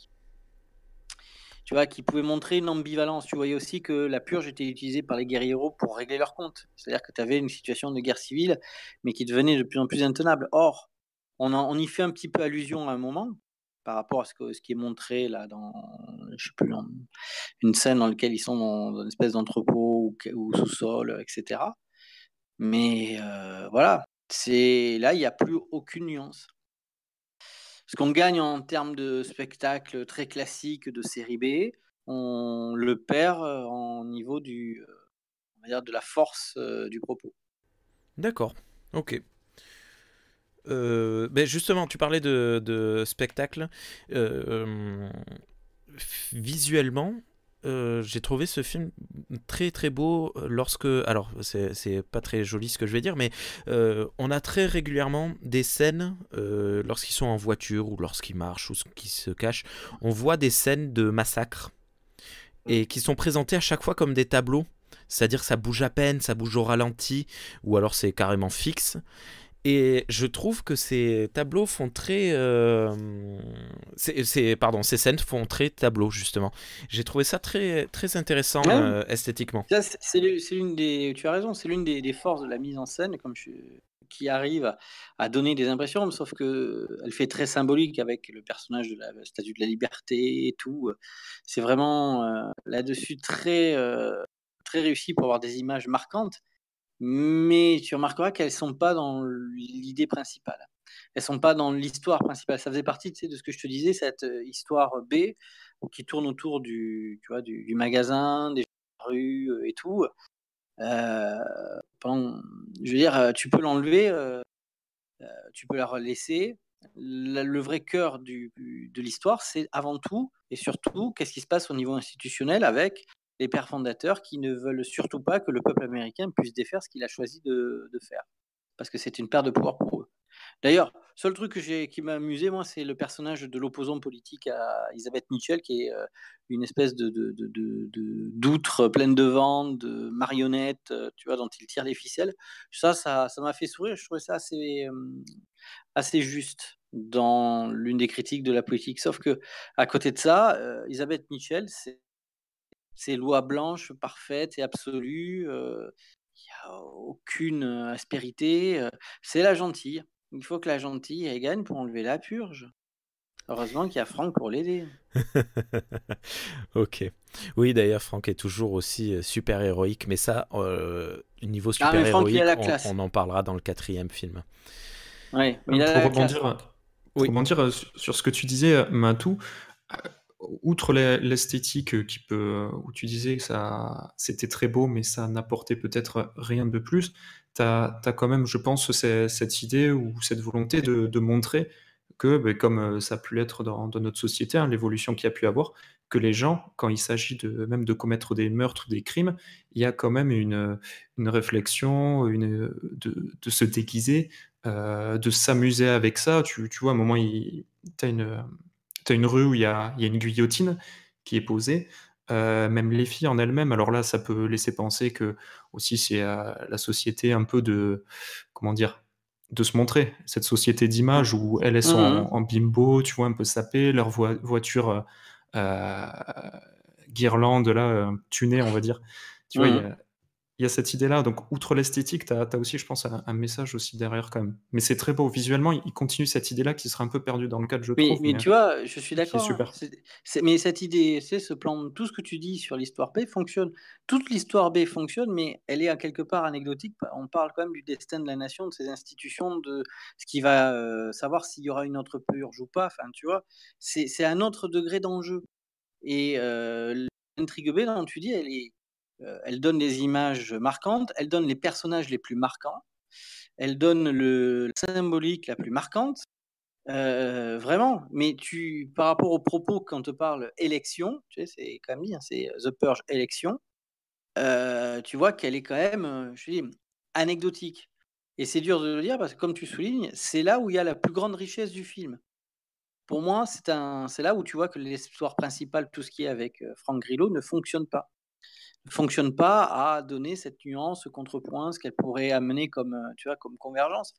pouvaient montrer une ambivalence. Tu voyais aussi que la purge était utilisée par les guérilleros pour régler leurs comptes. C'est-à-dire que tu avais une situation de guerre civile, mais qui devenait de plus en plus intenable. Or, on y fait un petit peu allusion à un moment, par rapport à ce qui est montré là dans, je sais plus, une scène dans laquelle ils sont dans une espèce d'entrepôt ou sous-sol, etc. Mais voilà, là, il n'y a plus aucune nuance. Ce qu'on gagne en termes de spectacle très classique de série B, on le perd en niveau on va dire de la force du propos. D'accord, ok. Ben justement, tu parlais de spectacle. Visuellement, j'ai trouvé ce film très très beau lorsque... Alors, c'est pas très joli ce que je vais dire, mais on a très régulièrement des scènes, lorsqu'ils sont en voiture ou lorsqu'ils marchent ou qu'ils se cachent, on voit des scènes de massacre et qui sont présentées à chaque fois comme des tableaux. C'est-à-dire ça bouge à peine, ça bouge au ralenti, ou alors c'est carrément fixe. Et je trouve que ces tableaux font très... ces scènes font très tableau, justement. J'ai trouvé ça très, très intéressant esthétiquement. Ça, c'est l'une des... Tu as raison, c'est l'une des forces de la mise en scène, qui arrive à donner des impressions, sauf qu'elle fait très symbolique avec le personnage de la Statue de la Liberté et tout. C'est vraiment là-dessus très, très réussi pour avoir des images marquantes. Mais tu remarqueras qu'elles ne sont pas dans l'idée principale. Elles ne sont pas dans l'histoire principale. Ça faisait partie, de ce que je te disais, cette histoire B qui tourne autour du magasin, des rues et tout. Je veux dire, tu peux l'enlever, tu peux la laisser. Le vrai cœur de l'histoire, c'est avant tout et surtout qu'est-ce qui se passe au niveau institutionnel avec les pères fondateurs qui ne veulent surtout pas que le peuple américain puisse défaire ce qu'il a choisi de faire, parce que c'est une perte de pouvoir pour eux. D'ailleurs, seul truc qui m'a amusé, moi, c'est le personnage de l'opposant politique à Elisabeth Mitchell, qui est une espèce d'outre pleine de vent, de marionnette, tu vois, dont il tire les ficelles. Ça m'a fait sourire. Je trouvais ça assez juste dans l'une des critiques de la politique. Sauf que à côté de ça, Elisabeth Mitchell, c'est loi blanche, parfaite et absolue. Il n'y a aucune aspérité. C'est la gentille. Il faut que la gentille elle gagne pour enlever la purge. Heureusement qu'il y a Franck pour l'aider. Ok. Oui, d'ailleurs, Franck est toujours aussi super héroïque, mais ça, niveau super mais Franck, il a héroïque, la classe. on en parlera dans le 4e film. Ouais, mais il a Pour la classe, rebondir, Franck. Oui. rebondir sur ce que tu disais, Matou, outre l'esthétique où tu disais que c'était très beau, mais ça n'apportait peut-être rien de plus, tu as quand même, je pense, cette idée ou cette volonté de montrer que, comme ça a pu l'être dans notre société, hein, l'évolution qu'il y a pu avoir, que les gens, quand il s'agit même de commettre des meurtres, des crimes, il y a quand même une réflexion, de se déguiser, de s'amuser avec ça. Tu vois, à un moment, tu as une rue où il y a une guillotine qui est posée. Même les filles en elles-mêmes, alors là, ça peut laisser penser que aussi c'est la société un peu comment dire, de se montrer, cette société d'image où elles sont en bimbo, tu vois, un peu sapées, leur voiture guirlande, là, tunée, on va dire. Tu vois, il y a cette idée-là. Donc, outre l'esthétique, tu as aussi, je pense, un message aussi derrière quand même. Mais c'est très beau. Visuellement, il continue cette idée-là qui serait un peu perdue dans le cadre, je trouve. Mais tu vois, je suis qui est d'accord. super. Mais cette idée, ce plan, tout ce que tu dis sur l'histoire B fonctionne. Toute l'histoire B fonctionne, mais elle est à quelque part anecdotique. On parle quand même du destin de la nation, de ses institutions, de ce qui va savoir s'il y aura une autre purge ou pas. Enfin, tu vois, c'est un autre degré d'enjeu. Et l'intrigue B, dont tu dis, elle donne les images marquantes, elle donne les personnages les plus marquants, elle donne la symbolique la plus marquante. Vraiment, mais par rapport aux propos quand on te parle élection, tu sais, c'est quand même dit, hein, c'est The Purge élection, tu vois qu'elle est quand même, je dis, anecdotique. Et c'est dur de le dire parce que comme tu soulignes, c'est là où il y a la plus grande richesse du film. Pour moi, c'est là où tu vois que l'histoire principale, tout ce qui est avec Franck Grillo, ne fonctionne pas. Ne fonctionne pas à donner cette nuance, ce contrepoint, ce qu'elle pourrait amener comme, tu vois, comme convergence.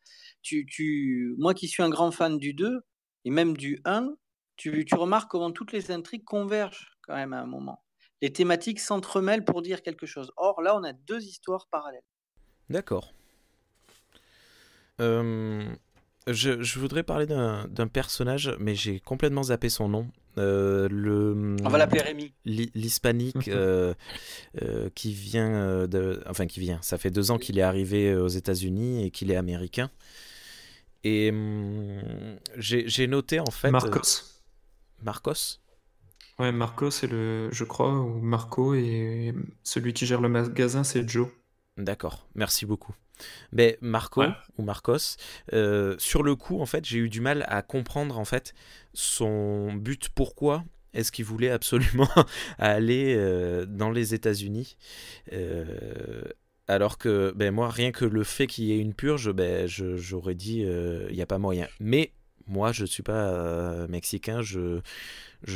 Moi qui suis un grand fan du 2 et même du 1, tu remarques comment toutes les intrigues convergent quand même à un moment. Les thématiques s'entremêlent pour dire quelque chose. Or, là, on a 2 histoires parallèles. D'accord. Je voudrais parler d'un personnage, mais j'ai complètement zappé son nom. On va l'appeler Rémi. L'hispanique qui vient qui vient. Ça fait 2 ans qu'il est arrivé aux États-Unis et qu'il est américain. Et j'ai noté en fait. Marcos. Marcos. Ouais, Marcos c'est je crois, ou Marco, et celui qui gère le magasin, c'est Joe. D'accord, merci beaucoup. Mais Marco ou Marcos, sur le coup, en fait, j'ai eu du mal à comprendre en fait son but. Pourquoi est-ce qu'il voulait absolument aller dans les États-Unis alors que moi, rien que le fait qu'il y ait une purge, j'aurais dit il n'y a pas moyen. Mais moi, je ne suis pas mexicain, je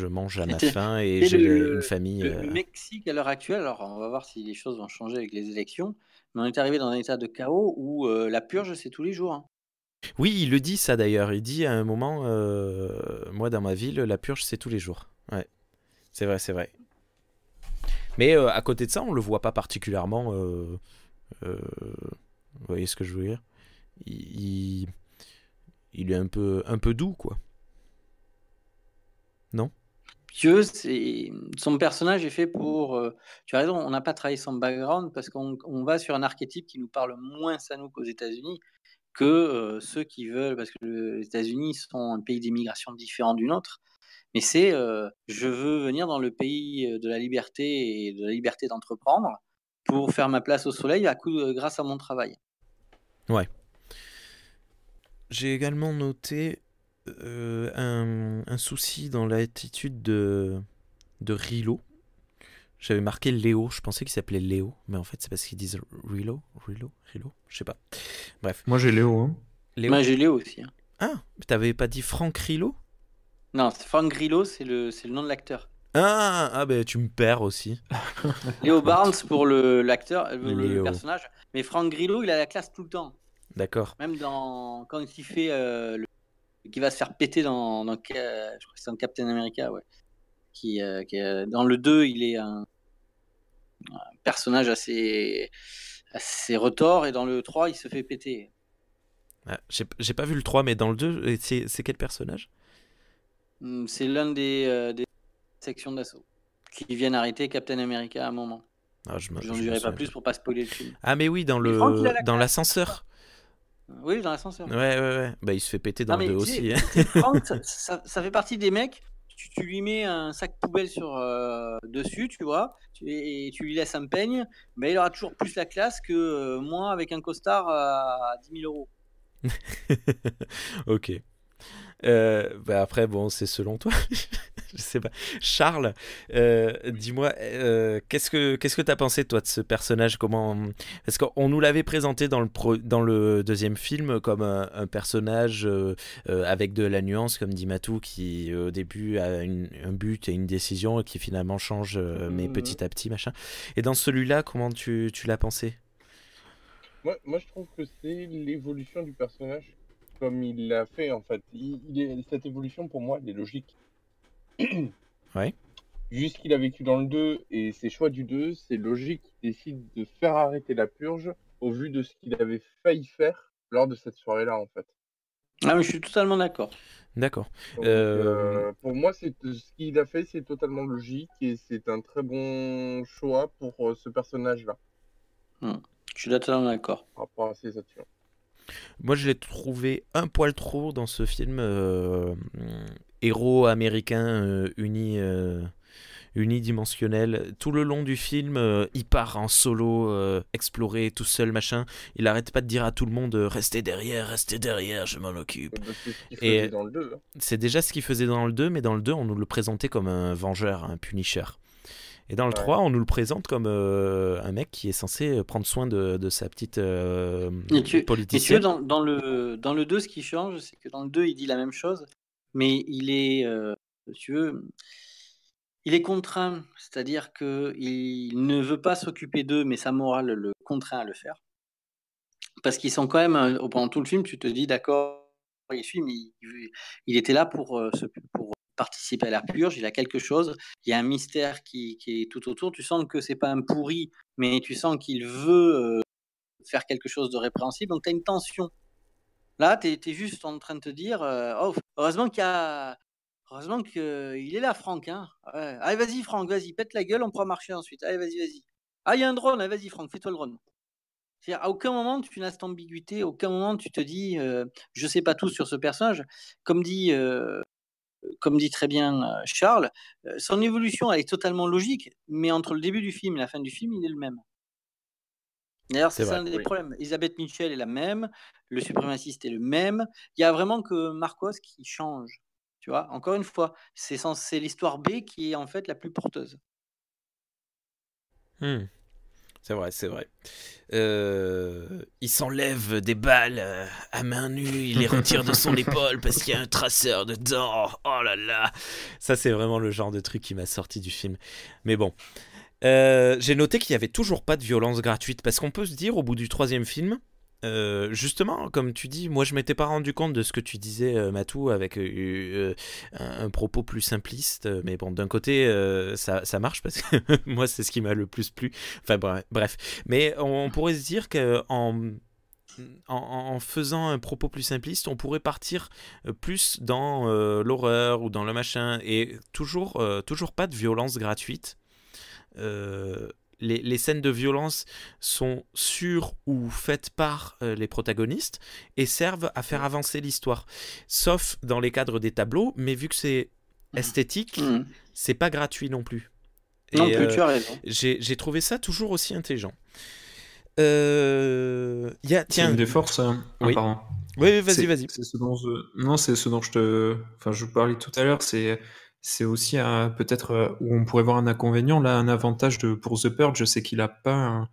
mange à ma faim et j'ai une famille. Le Mexique à l'heure actuelle, alors on va voir si les choses vont changer avec les élections, mais on est arrivé dans un état de chaos où la purge c'est tous les jours. Hein. Oui, il le dit ça d'ailleurs. Il dit à un moment, moi dans ma ville, la purge c'est tous les jours. Ouais, c'est vrai, c'est vrai. Mais à côté de ça, on le voit pas particulièrement. Vous voyez ce que je veux dire ? Il est un peu doux, quoi. Non ? Dieu, son personnage est fait pour. Tu as raison, on n'a pas travaillé son background parce qu'on va sur un archétype qui nous parle moins à nous qu'aux États-Unis que ceux qui veulent, parce que les États-Unis sont un pays d'immigration différent du nôtre. Mais c'est je veux venir dans le pays de la liberté et de la liberté d'entreprendre pour faire ma place au soleil grâce à mon travail. Ouais. J'ai également noté un souci dans l'attitude de Rilo. J'avais marqué Léo, je pensais qu'il s'appelait Léo, mais en fait c'est parce qu'ils disent Rilo, je sais pas. Bref. Moi j'ai Léo. Hein. Léo. Moi j'ai Léo aussi. Hein. Ah, t'avais pas dit Frank Grillo? Non, Frank Grillo, c'est le nom de l'acteur. Ah, ben tu me perds aussi. Léo Barnes pour l'acteur, le Léo. personnage. Mais Frank Grillo, il a la classe tout le temps. D'accord. Même quand il fait qui va se faire péter dans je crois que c'est dans Captain America, ouais. Dans le 2, il est un personnage assez retors, et dans le 3, il se fait péter. Ah, j'ai pas vu le 3, mais dans le 2, c'est quel personnage? C'est l'un des sections d'assaut qui viennent arrêter Captain America à un moment. Ah, je J'en me dirai pas souviens plus pas. pour pas spoiler le film. Ah, mais oui, dans Mais Franck, il a la dans classe. l'ascenseur. Oui, dans l'ascenseur. Ouais. Bah, il se fait péter dans Non, le mais 2 tu sais, aussi. Hein. tu sais, Franck, ça fait partie des mecs. Tu lui mets un sac poubelle dessus, tu vois, et tu lui laisses un peigne, mais il aura toujours plus la classe que moi avec un costard à 10 000 euros. Ok. Bah après, bon, c'est selon toi. Je sais pas. Charles, dis-moi, qu'est-ce que t'as pensé, toi, de ce personnage? Parce qu'on nous l'avait présenté dans le deuxième film comme un personnage avec de la nuance, comme dit Matou, qui au début a un but et une décision et qui finalement change, mais petit à petit, machin. Et dans celui-là, comment tu l'as pensé? Moi, je trouve que c'est l'évolution du personnage comme il l'a fait, en fait. Cette évolution, pour moi, elle est logique. Ouais. Vu ce qu'il a vécu dans le 2 et ses choix du 2, c'est logique qu'il décide de faire arrêter la purge au vu de ce qu'il avait failli faire lors de cette soirée-là, en fait. Ah, mais je suis totalement d'accord. D'accord. Donc, pour moi, ce qu'il a fait, c'est totalement logique et c'est un très bon choix pour ce personnage-là, Je suis totalement d'accord. par rapport à ses actions. Moi, je l'ai trouvé un poil trop dans ce film héros américain unidimensionnel. Tout le long du film, il part en solo, explorer tout seul, machin. Il arrête pas de dire à tout le monde restez derrière, je m'en occupe. C'est ce qu'il Et faisait dans le 2. Hein. c'est déjà ce qu'il faisait dans le 2, mais dans le 2, on nous le présentait comme un vengeur, un punisher. Et dans le 3, on nous le présente comme un mec qui est censé prendre soin de sa petite politicienne. Et tu veux, dans le 2, ce qui change, c'est que dans le 2, il dit la même chose, mais il est, tu veux, il est contraint, c'est-à-dire qu'il ne veut pas s'occuper d'eux, mais sa morale le contraint à le faire. Parce qu'ils sont quand même, pendant tout le film, tu te dis, d'accord, il suit, mais il était là pour participer à la purge, il a quelque chose, il y a un mystère qui est tout autour, tu sens que c'est pas un pourri, mais tu sens qu'il veut faire quelque chose de répréhensible, donc tu as une tension. Là, tu es juste en train de te dire, oh, heureusement qu'il est là, Franck. Hein. Ouais. Allez, vas-y, Franck, vas-y, pète la gueule, on pourra marcher ensuite. Allez, vas-y. Ah, il y a un drone, allez, vas-y, Franck, fais-toi le drone. C'est-à-dire, à aucun moment tu n'as cette ambiguïté, à aucun moment tu te dis, je sais pas tout sur ce personnage. Comme dit très bien Charles, son évolution elle est totalement logique, mais entre le début du film et la fin du film, il est le même. D'ailleurs, c'est un des problèmes. Elisabeth Mitchell est la même, le suprémaciste est le même. Il y a vraiment que Marcos qui change. Tu vois, encore une fois, c'est l'histoire B qui est en fait la plus porteuse. C'est vrai. Il s'enlève des balles à main nue, il les retire de son épaule parce qu'il y a un traceur dedans. Oh là là. Ça, c'est vraiment le genre de truc qui m'a sorti du film. Mais bon. J'ai noté qu'il n'y avait toujours pas de violence gratuite parce qu'on peut se dire au bout du 3e film, justement, comme tu dis, moi je m'étais pas rendu compte de ce que tu disais, Matou, avec un propos plus simpliste, mais bon, d'un côté, ça marche parce que moi c'est ce qui m'a le plus plu. Enfin bref, mais on pourrait se dire qu'en faisant un propos plus simpliste, on pourrait partir plus dans l'horreur ou dans le machin, et toujours pas de violence gratuite. Les scènes de violence sont sur ou faites par les protagonistes et servent à faire avancer l'histoire, sauf dans les cadres des tableaux, mais vu que c'est esthétique, c'est pas gratuit non plus. Non plus, tu as raison. J'ai trouvé ça toujours aussi intelligent. C'est une des forces. Oui. Pardon. Oui, vas-y. C'est ce dont je parlais tout à l'heure. C'est aussi peut-être où on pourrait voir un inconvénient. Là, un avantage pour The Purge, c'est qu'il n'a pas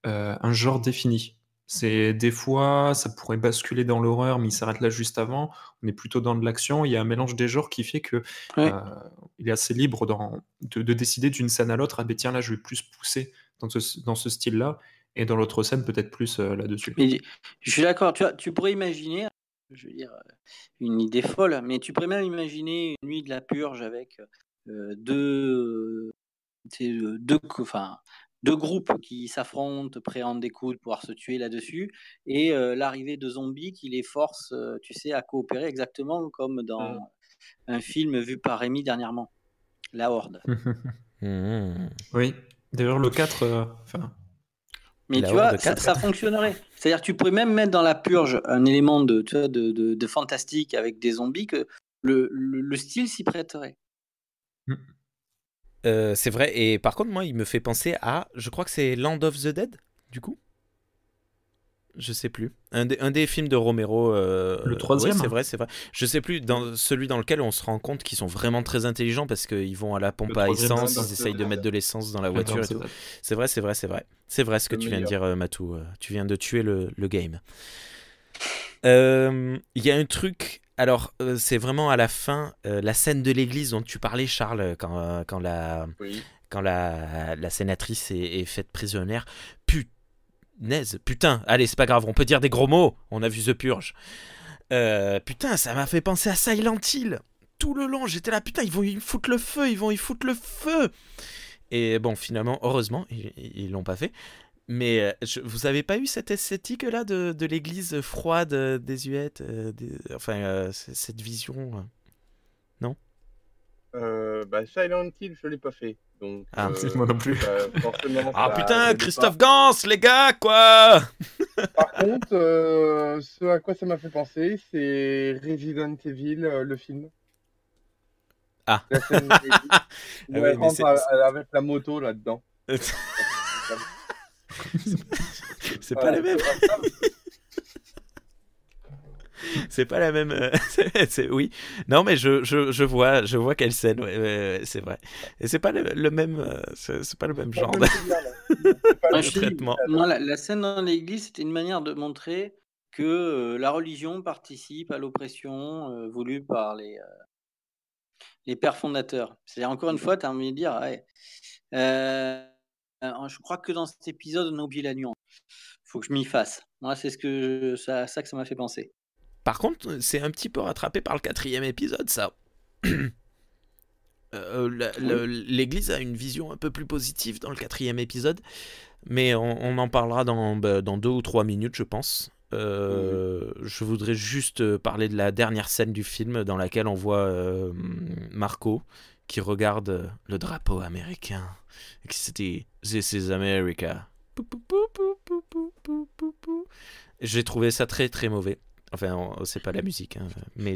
un genre défini. Des fois, ça pourrait basculer dans l'horreur, mais il s'arrête là juste avant. On est plutôt dans de l'action. Il y a un mélange des genres qui fait que Ouais. il est assez libre de décider d'une scène à l'autre. Ah ben tiens, là, je vais plus pousser dans ce style-là, et dans l'autre scène, peut-être plus là-dessus. Mais je suis d'accord. Tu pourrais imaginer, je veux dire, une idée folle, mais tu pourrais même imaginer une nuit de la purge avec deux groupes qui s'affrontent, prêts à en découdre, pouvoir se tuer là-dessus, et l'arrivée de zombies qui les force, tu sais, à coopérer exactement comme dans un film vu par Rémi dernièrement, La Horde. Mmh. Oui. D'ailleurs, le 4, Mais La tu vois, Horde 4. ça fonctionnerait. C'est-à-dire, tu pourrais même mettre dans la purge un élément de fantastique avec des zombies que le style s'y prêterait. C'est vrai, et par contre, moi, il me fait penser à. Je crois que c'est Land of the Dead, du coup. Je sais plus. Un des films de Romero. Le troisième. Ouais, c'est vrai. Je sais plus, dans celui dans lequel on se rend compte qu'ils sont vraiment très intelligents parce qu'ils vont à la pompe Le à troisième, essence, c'est ils essayent de mettre de l'essence dans la J'adore voiture et ce tout. date. C'est vrai. C'est vrai ce que Le tu viens de meilleur. dire, Matou. Tu viens de tuer le game. Il y a un truc. Alors, c'est vraiment à la fin, la scène de l'église dont tu parlais, Charles, quand la sénatrice est faite prisonnière. Putain, allez, c'est pas grave, on peut dire des gros mots, on a vu The Purge. Putain, ça m'a fait penser à Silent Hill. Tout le long, j'étais là, putain, ils vont y foutre le feu. Et bon, finalement, heureusement, ils l'ont pas fait. Mais vous avez pas eu cette esthétique-là de l'église froide, désuète, cette vision non? Silent Hill, je l'ai pas fait. Donc, Ah. Moi non plus. forcément, Ah ça putain, m'aide Christophe Gans, les gars, quoi! pas. Par contre, ce à quoi ça m'a fait penser, c'est Resident Evil, le film. Ah. La scène de l'église, où Ah oui, elle mais rentre avec la moto là-dedans. C'est pas la même. C'est pas la même. Oui. Non, mais je vois quelle scène. Ouais, c'est vrai. Et c'est pas le même. C'est pas le même genre de Moi, je te dis, traitement. moi, la scène dans l'église, c'était une manière de montrer que la religion participe à l'oppression voulue par les pères fondateurs. C'est-à-dire, encore une fois, tu as envie de dire, ouais, je crois que dans cet épisode, on a oublié la nuance. Faut que je m'y fasse. Moi, c'est ça que ça m'a fait penser. Par contre, c'est un petit peu rattrapé par le 4e épisode, ça. L'Église a une vision un peu plus positive dans le 4e épisode, mais on en parlera dans 2 ou 3 minutes, je pense. Je voudrais juste parler de la dernière scène du film dans laquelle on voit Marco qui regarde le drapeau américain et qui se dit This is America. J'ai trouvé ça très très mauvais. Enfin, c'est pas la musique, hein, mais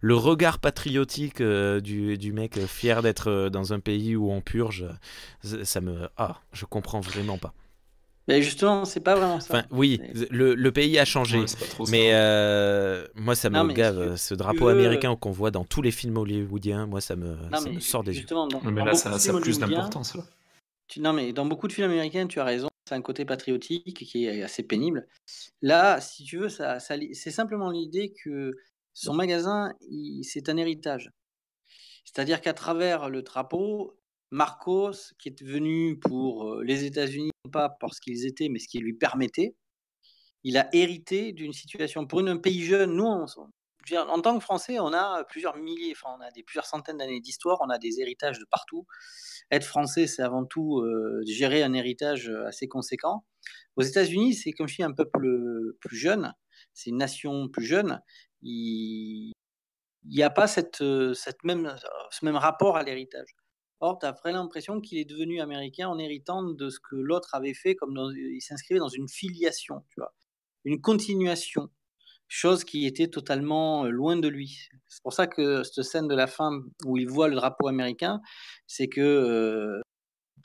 le regard patriotique du mec fier d'être dans un pays où on purge, ça me... je comprends vraiment pas. Mais justement, c'est pas vraiment ça. Enfin, oui, le pays a changé, Ouais, c'est pas trop ça. mais moi ça Non, me mais gave. si Ce tu drapeau veux, américain qu'on voit dans tous les films hollywoodiens, moi ça me mais sort des yeux. justement, Mais dans là, beaucoup ça de a films plus hollywoodiens, d'importance. Là. non, mais dans beaucoup de films américains, tu as raison, c'est un côté patriotique qui est assez pénible. Là, si tu veux, c'est simplement l'idée que son magasin, c'est un héritage. C'est-à-dire qu'à travers le drapeau, Marcos, qui est venu pour les États-Unis, non pas parce qu'ils étaient, mais ce qui lui permettait, il a hérité d'une situation. Pour un pays jeune, nous, en tant que Français, on a plusieurs milliers, enfin, on a plusieurs centaines d'années d'histoire, on a des héritages de partout. Être français, c'est avant tout gérer un héritage assez conséquent. Aux États-Unis, c'est comme je dis, un peuple plus jeune, c'est une nation plus jeune. Il n'y a pas ce même rapport à l'héritage. Or, tu as vraiment l'impression qu'il est devenu américain en héritant de ce que l'autre avait fait, il s'inscrivait dans une filiation, tu vois, une continuation, chose qui était totalement loin de lui. C'est pour ça que cette scène de la fin où il voit le drapeau américain, c'est que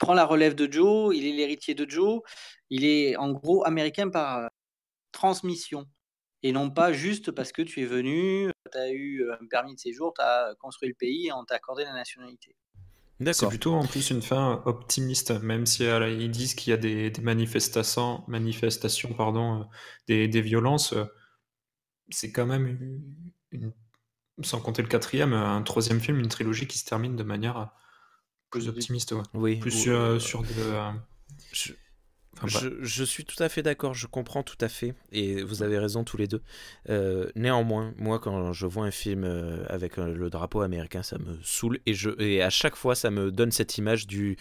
prend la relève de Joe, il est l'héritier de Joe, il est en gros américain par transmission. Et non pas juste parce que tu es venu, tu as eu un permis de séjour, tu as construit le pays et on t'a accordé la nationalité. C'est D'accord. plutôt en plus une fin optimiste, même si ils disent qu'il y a des manifestations pardon, des violences, c'est quand même sans compter le quatrième, un troisième film, une trilogie qui se termine de manière plus Positif. optimiste. Ouais. Oui, Plus sur de... je, Enfin, bref. je suis tout à fait d'accord, je comprends tout à fait, et vous avez raison tous les deux. Néanmoins, moi, quand je vois un film avec le drapeau américain, ça me saoule, et à chaque fois, ça me donne cette image du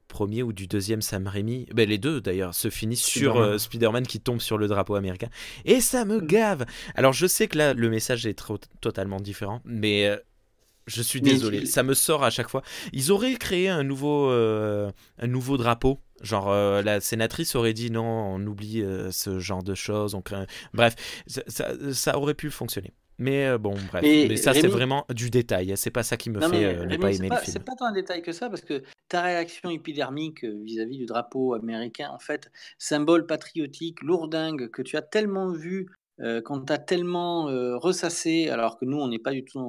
premier ou du deuxième Sam Raimi, ben, les deux d'ailleurs, se finissent sur Spider-Man. Spider-Man qui tombe sur le drapeau américain, et ça me gave. Alors je sais que là, le message est totalement différent, mais je suis Mais désolé, ça me sort à chaque fois. Ils auraient créé un nouveau drapeau. Genre, la sénatrice aurait dit non, on oublie ce genre de choses. Bref, ça aurait pu fonctionner. Mais bon, bref. Mais Mais ça, c'est Rémi, vraiment du détail. C'est pas ça qui me non fait mais ne pas Rémi, aimer le film. c'est pas tant un détail que ça, parce que ta réaction épidermique vis-à-vis du drapeau américain, en fait, symbole patriotique, lourdingue, que tu as tellement vu, quand tu as tellement ressassé, alors que nous, on n'est pas du tout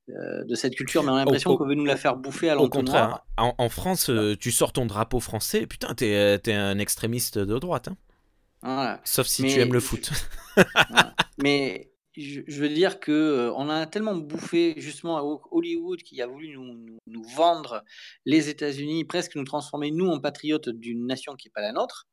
de cette culture, mais on a Au, l'impression qu'on au- veut nous la faire bouffer à au contraire, l'entonnoir. en France, tu sors ton drapeau français, putain, t'es un extrémiste de droite. Hein. Voilà. Sauf si tu aimes Mais le je, foot. voilà. Mais je veux dire que on a tellement bouffé justement à Hollywood qui a voulu nous vendre les États-Unis, presque nous transformer nous en patriotes d'une nation qui n'est pas la nôtre,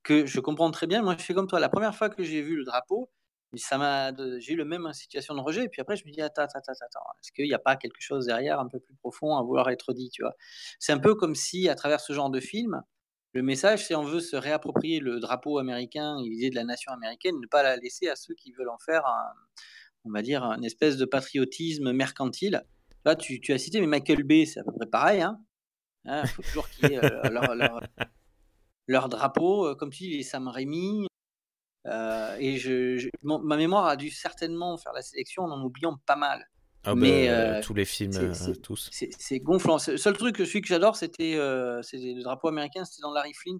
que je comprends très bien. Moi, je fais comme toi. La première fois que j'ai vu le drapeau, j'ai eu le même situation de rejet. Et puis après, je me dis attends, est-ce qu'il n'y a pas quelque chose derrière un peu plus profond à vouloir être dit, tu vois? C'est un peu comme si, à travers ce genre de film, le message, c'est on veut se réapproprier le drapeau américain et l'idée de la nation américaine, ne pas la laisser à ceux qui veulent en faire on va dire, un espèce de patriotisme mercantile. Là, tu as cité, mais Michael Bay, c'est à peu près pareil. Il faut toujours qu'il y ait leur drapeau, comme tu dis, les Sam Raimi. Et ma mémoire a dû certainement faire la sélection en oubliant pas mal. Ah Mais tous les films, tous. c'est gonflant. Le seul truc que j'adore, c'était le drapeau américain, c'était dans Larry Flint,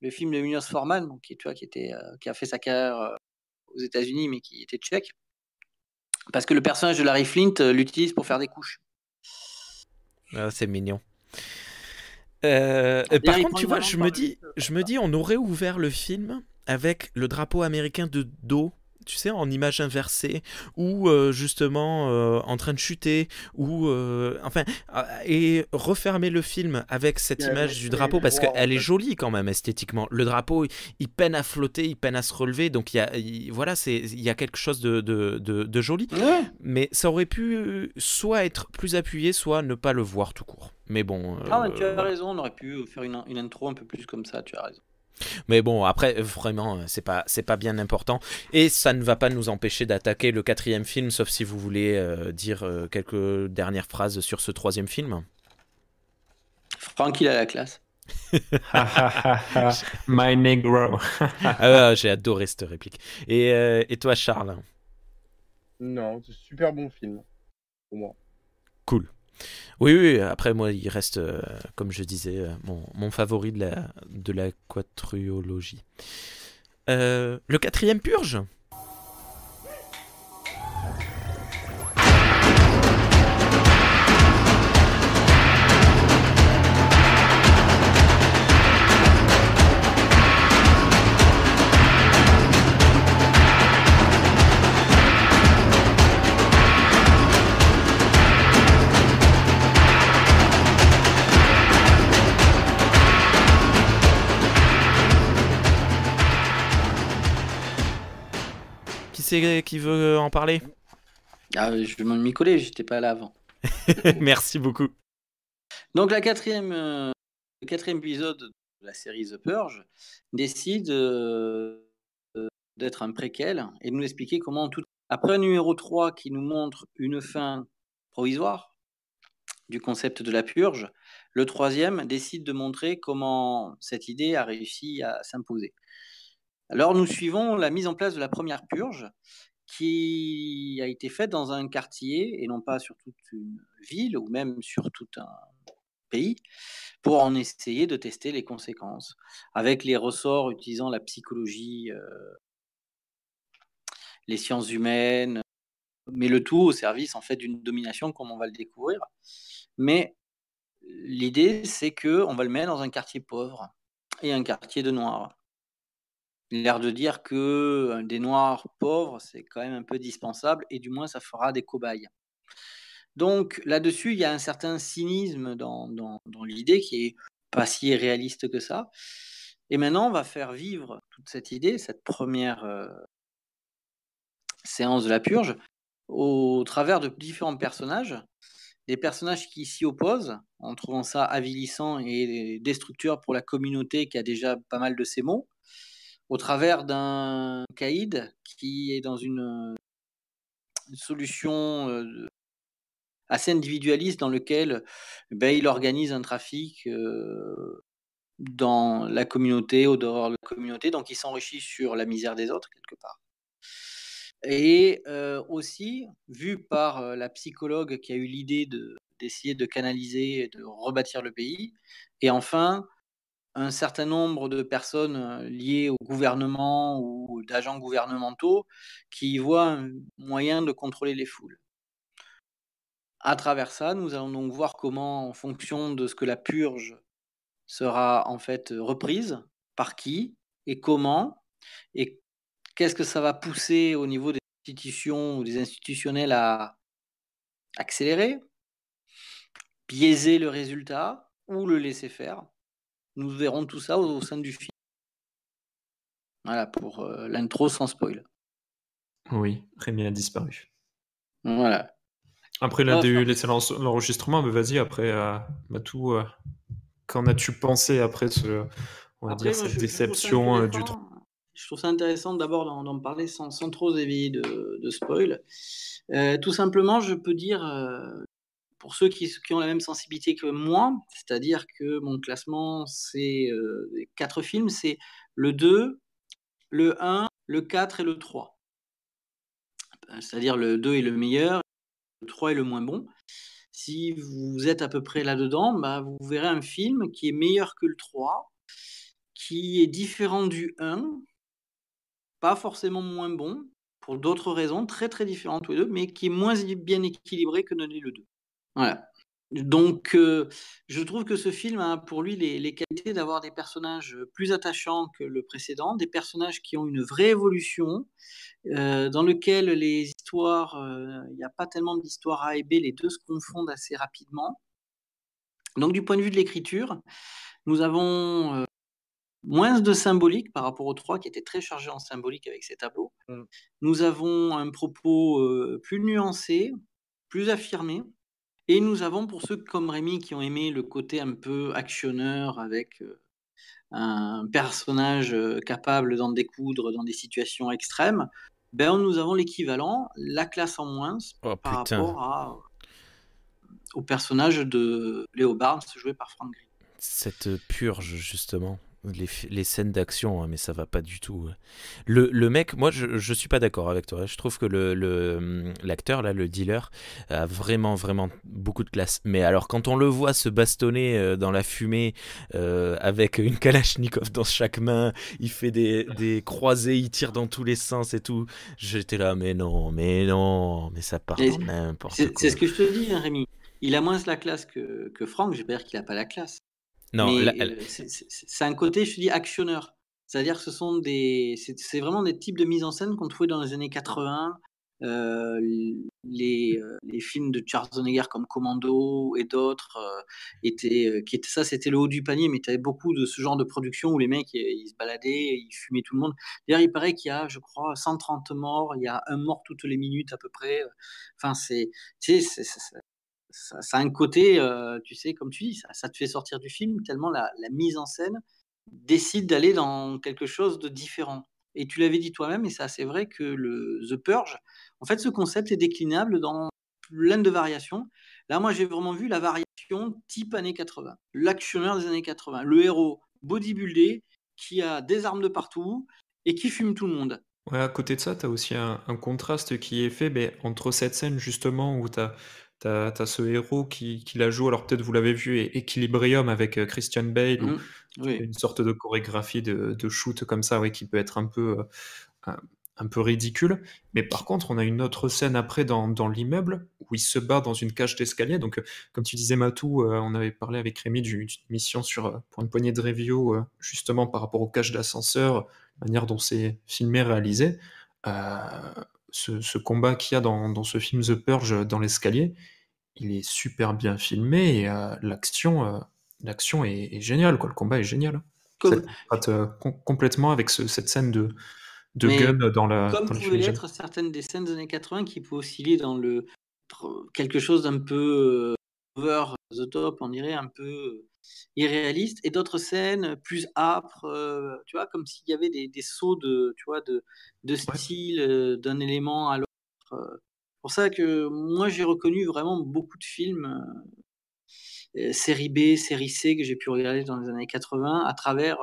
le film de Milos Forman, donc, qui a fait sa carrière aux États-Unis, mais qui était tchèque. Parce que le personnage de Larry Flint l'utilise pour faire des couches. Ah, c'est mignon. D'ailleurs, Par il contre, prend tu une vois, amende je par me le dis, on aurait ouvert le film avec le drapeau américain de dos, tu sais, en image inversée, ou justement en train de chuter, ou et refermer le film avec cette image du drapeau parce qu'elle est jolie quand même esthétiquement. Le drapeau, il peine à flotter, il peine à se relever, donc il y a quelque chose de joli. Ouais. Mais ça aurait pu soit être plus appuyé, soit ne pas le voir tout court. Mais bon, Ah, tu as voilà. raison, on aurait pu faire une intro un peu plus comme ça, tu as raison. Mais bon, après, vraiment, c'est pas bien important. Et ça ne va pas nous empêcher d'attaquer le quatrième film, sauf si vous voulez dire quelques dernières phrases sur ce troisième film. Franck, il a la classe. My negro. J'ai adoré cette réplique. Et toi, Charles? Non, c'est un super bon film pour moi. Cool. Oui, après moi il reste, comme je disais, mon favori de la quadrilogie. Le quatrième Purge. Qui veut en parler? Je vais m'y coller, j'étais pas là avant. Merci beaucoup. Donc le quatrième épisode de la série The Purge décide d'être un préquel et de nous expliquer comment après un numéro 3 qui nous montre une fin provisoire du concept de la purge, le troisième décide de montrer comment cette idée a réussi à s'imposer. Alors nous suivons la mise en place de la première purge qui a été faite dans un quartier et non pas sur toute une ville ou même sur tout un pays pour en essayer de tester les conséquences avec les ressorts utilisant la psychologie, les sciences humaines, mais le tout au service en fait d'une domination comme on va le découvrir. Mais l'idée, c'est qu'on va le mettre dans un quartier pauvre et un quartier de noirs. L'air de dire que des noirs pauvres, c'est quand même un peu dispensable, et du moins, ça fera des cobayes. Donc là-dessus, il y a un certain cynisme dans l'idée qui est pas si réaliste que ça. Et maintenant, on va faire vivre toute cette idée, cette première séance de la purge, au travers de différents personnages, des personnages qui s'y opposent, en trouvant ça avilissant et destructeur pour la communauté qui a déjà pas mal de ces mots, au travers d'un caïd qui est dans une solution assez individualiste dans lequel il organise un trafic dans la communauté, au dehors de la communauté, donc il s'enrichit sur la misère des autres quelque part. Et aussi, vu par la psychologue qui a eu l'idée d'essayer de canaliser et de rebâtir le pays, et enfin, un certain nombre de personnes liées au gouvernement ou d'agents gouvernementaux qui y voient un moyen de contrôler les foules. À travers ça, nous allons donc voir comment, en fonction de ce que la purge sera en fait reprise, par qui et comment, et qu'est-ce que ça va pousser au niveau des institutions ou des institutionnels à accélérer, biaiser le résultat ou le laisser faire. Nous verrons tout ça au sein du film. Voilà pour l'intro sans spoil. Oui, Rémi a disparu. Voilà. Après, il a laissé l'enregistrement, mais vas-y, après, Matou, qu'en as-tu pensé après cette déception du truc? Je trouve ça intéressant d'abord d'en parler sans trop éveiller de spoil. Tout simplement, je peux dire, pour ceux qui ont la même sensibilité que moi, c'est-à-dire que mon classement, c'est 4 films, c'est le 2, le 1, le 4 et le 3. C'est-à-dire le 2 est le meilleur, le 3 est le moins bon. Si vous êtes à peu près là-dedans, vous verrez un film qui est meilleur que le 3, qui est différent du 1, pas forcément moins bon, pour d'autres raisons, très très différentes tous les deux, mais qui est moins bien équilibré que ne l'est le 2. Voilà. Donc, je trouve que ce film a pour lui les qualités d'avoir des personnages plus attachants que le précédent, des personnages qui ont une vraie évolution, dans lequel les histoires, il n'y a pas tellement d'histoires A et B, les deux se confondent assez rapidement. Donc, du point de vue de l'écriture, nous avons moins de symbolique par rapport au 3 qui était très chargé en symbolique avec ses tableaux. Nous avons un propos plus nuancé, plus affirmé. Et nous avons, pour ceux comme Rémi qui ont aimé le côté un peu actionneur avec un personnage capable d'en découdre dans des situations extrêmes, nous avons l'équivalent, la classe en moins par rapport au personnage de Léo Barnes joué par Frank Grillo. Cette purge, justement. Les scènes d'action, hein, mais ça va pas du tout. Le mec, moi je suis pas d'accord avec toi. Je trouve que l'acteur, là, le dealer, a vraiment beaucoup de classe. Mais alors quand on le voit se bastonner dans la fumée avec une Kalachnikov dans chaque main, il fait des croisés, il tire dans tous les sens et tout. J'étais là, mais ça part dans n'importe quoi. C'est ce que je te dis, hein, Rémi. Il a moins la classe que Franck. Je veux pas dire qu'il a pas la classe. Non, c'est un côté, je te dis, actionneur. C'est-à-dire que c'est vraiment des types de mise en scène qu'on trouvait dans les années 80. Les films de Schwarzenegger comme Commando et d'autres c'était le haut du panier, mais tu avais beaucoup de ce genre de production où les mecs ils se baladaient, ils fumaient tout le monde. D'ailleurs, il paraît qu'il y a, je crois, 130 morts, il y a un mort toutes les minutes à peu près. Enfin, ça a un côté, tu sais, comme tu dis, ça te fait sortir du film tellement la mise en scène décide d'aller dans quelque chose de différent. Et tu l'avais dit toi-même, et c'est assez vrai que The Purge, en fait, ce concept est déclinable dans plein de variations. Là, moi, j'ai vraiment vu la variation type années 80, l'actionneur des années 80, le héros bodybuildé qui a des armes de partout et qui fume tout le monde. Ouais, à côté de ça, tu as aussi un contraste qui est fait entre cette scène justement où tu as ce héros qui la joue, alors peut-être vous l'avez vu, Equilibrium avec Christian Bale, où Oui. une sorte de chorégraphie de shoot comme ça, qui peut être un peu un peu ridicule. Mais par contre, on a une autre scène après dans l'immeuble où il se bat dans une cage d'escalier. Donc, comme tu disais, Matou, on avait parlé avec Rémi d'une mission pour une poignée de review, justement par rapport aux cages d'ascenseur, la manière dont c'est filmé, réalisé. Euh, ce combat qu'il y a dans ce film The Purge dans l'escalier, il est super bien filmé et l'action est géniale, quoi. Le combat est génial. Ça Comme, contraste complètement avec cette scène de mais gun comme dans les pouvaient fumigènes. l'être certaines des scènes des années 80 qui peuvent osciller dans quelque chose d'un peu over the top, on dirait un peu irréaliste, et d'autres scènes plus âpres, tu vois, comme s'il y avait des sauts de Ouais. style d'un élément à l'autre. Pour ça que moi j'ai reconnu vraiment beaucoup de films série B, série C que j'ai pu regarder dans les années 80 à travers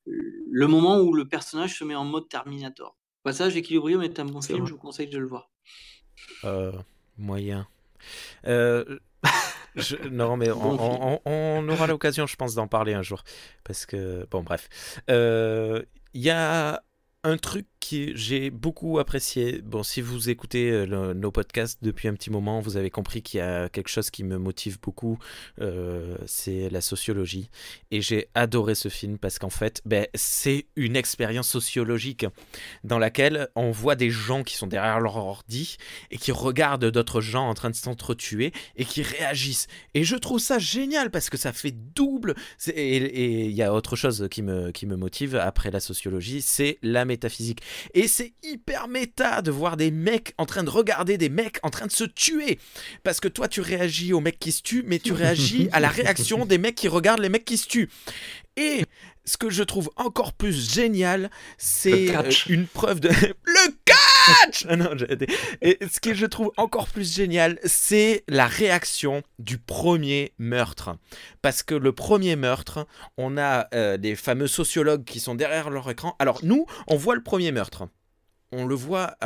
le moment où le personnage se met en mode Terminator. Passage, Equilibrium est un bon C'est film, vrai. je vous conseille de le voir. Moyen. Non, mais Bon film. on aura l'occasion, je pense, d'en parler un jour. Parce que, bon, bref. Il y a un truc que j'ai beaucoup apprécié. Bon, si vous écoutez nos podcasts depuis un petit moment, vous avez compris qu'il y a quelque chose qui me motive beaucoup. C'est la sociologie. Et j'ai adoré ce film parce qu'en fait, c'est une expérience sociologique dans laquelle on voit des gens qui sont derrière leur ordi et qui regardent d'autres gens en train de s'entretuer et qui réagissent. Et je trouve ça génial parce que ça fait double. Et il y a autre chose qui me motive après la sociologie, c'est la métaphysique. Et c'est hyper méta de voir des mecs en train de regarder des mecs en train de se tuer. Parce que toi, tu réagis aux mecs qui se tuent, mais tu réagis à la réaction des mecs qui regardent les mecs qui se tuent. Et ce que je trouve encore plus génial, c'est une preuve de... Le catch. Et ce que je trouve encore plus génial, c'est la réaction du premier meurtre. Parce que le premier meurtre, on a des fameux sociologues qui sont derrière leur écran. Alors nous, on voit le premier meurtre. On le voit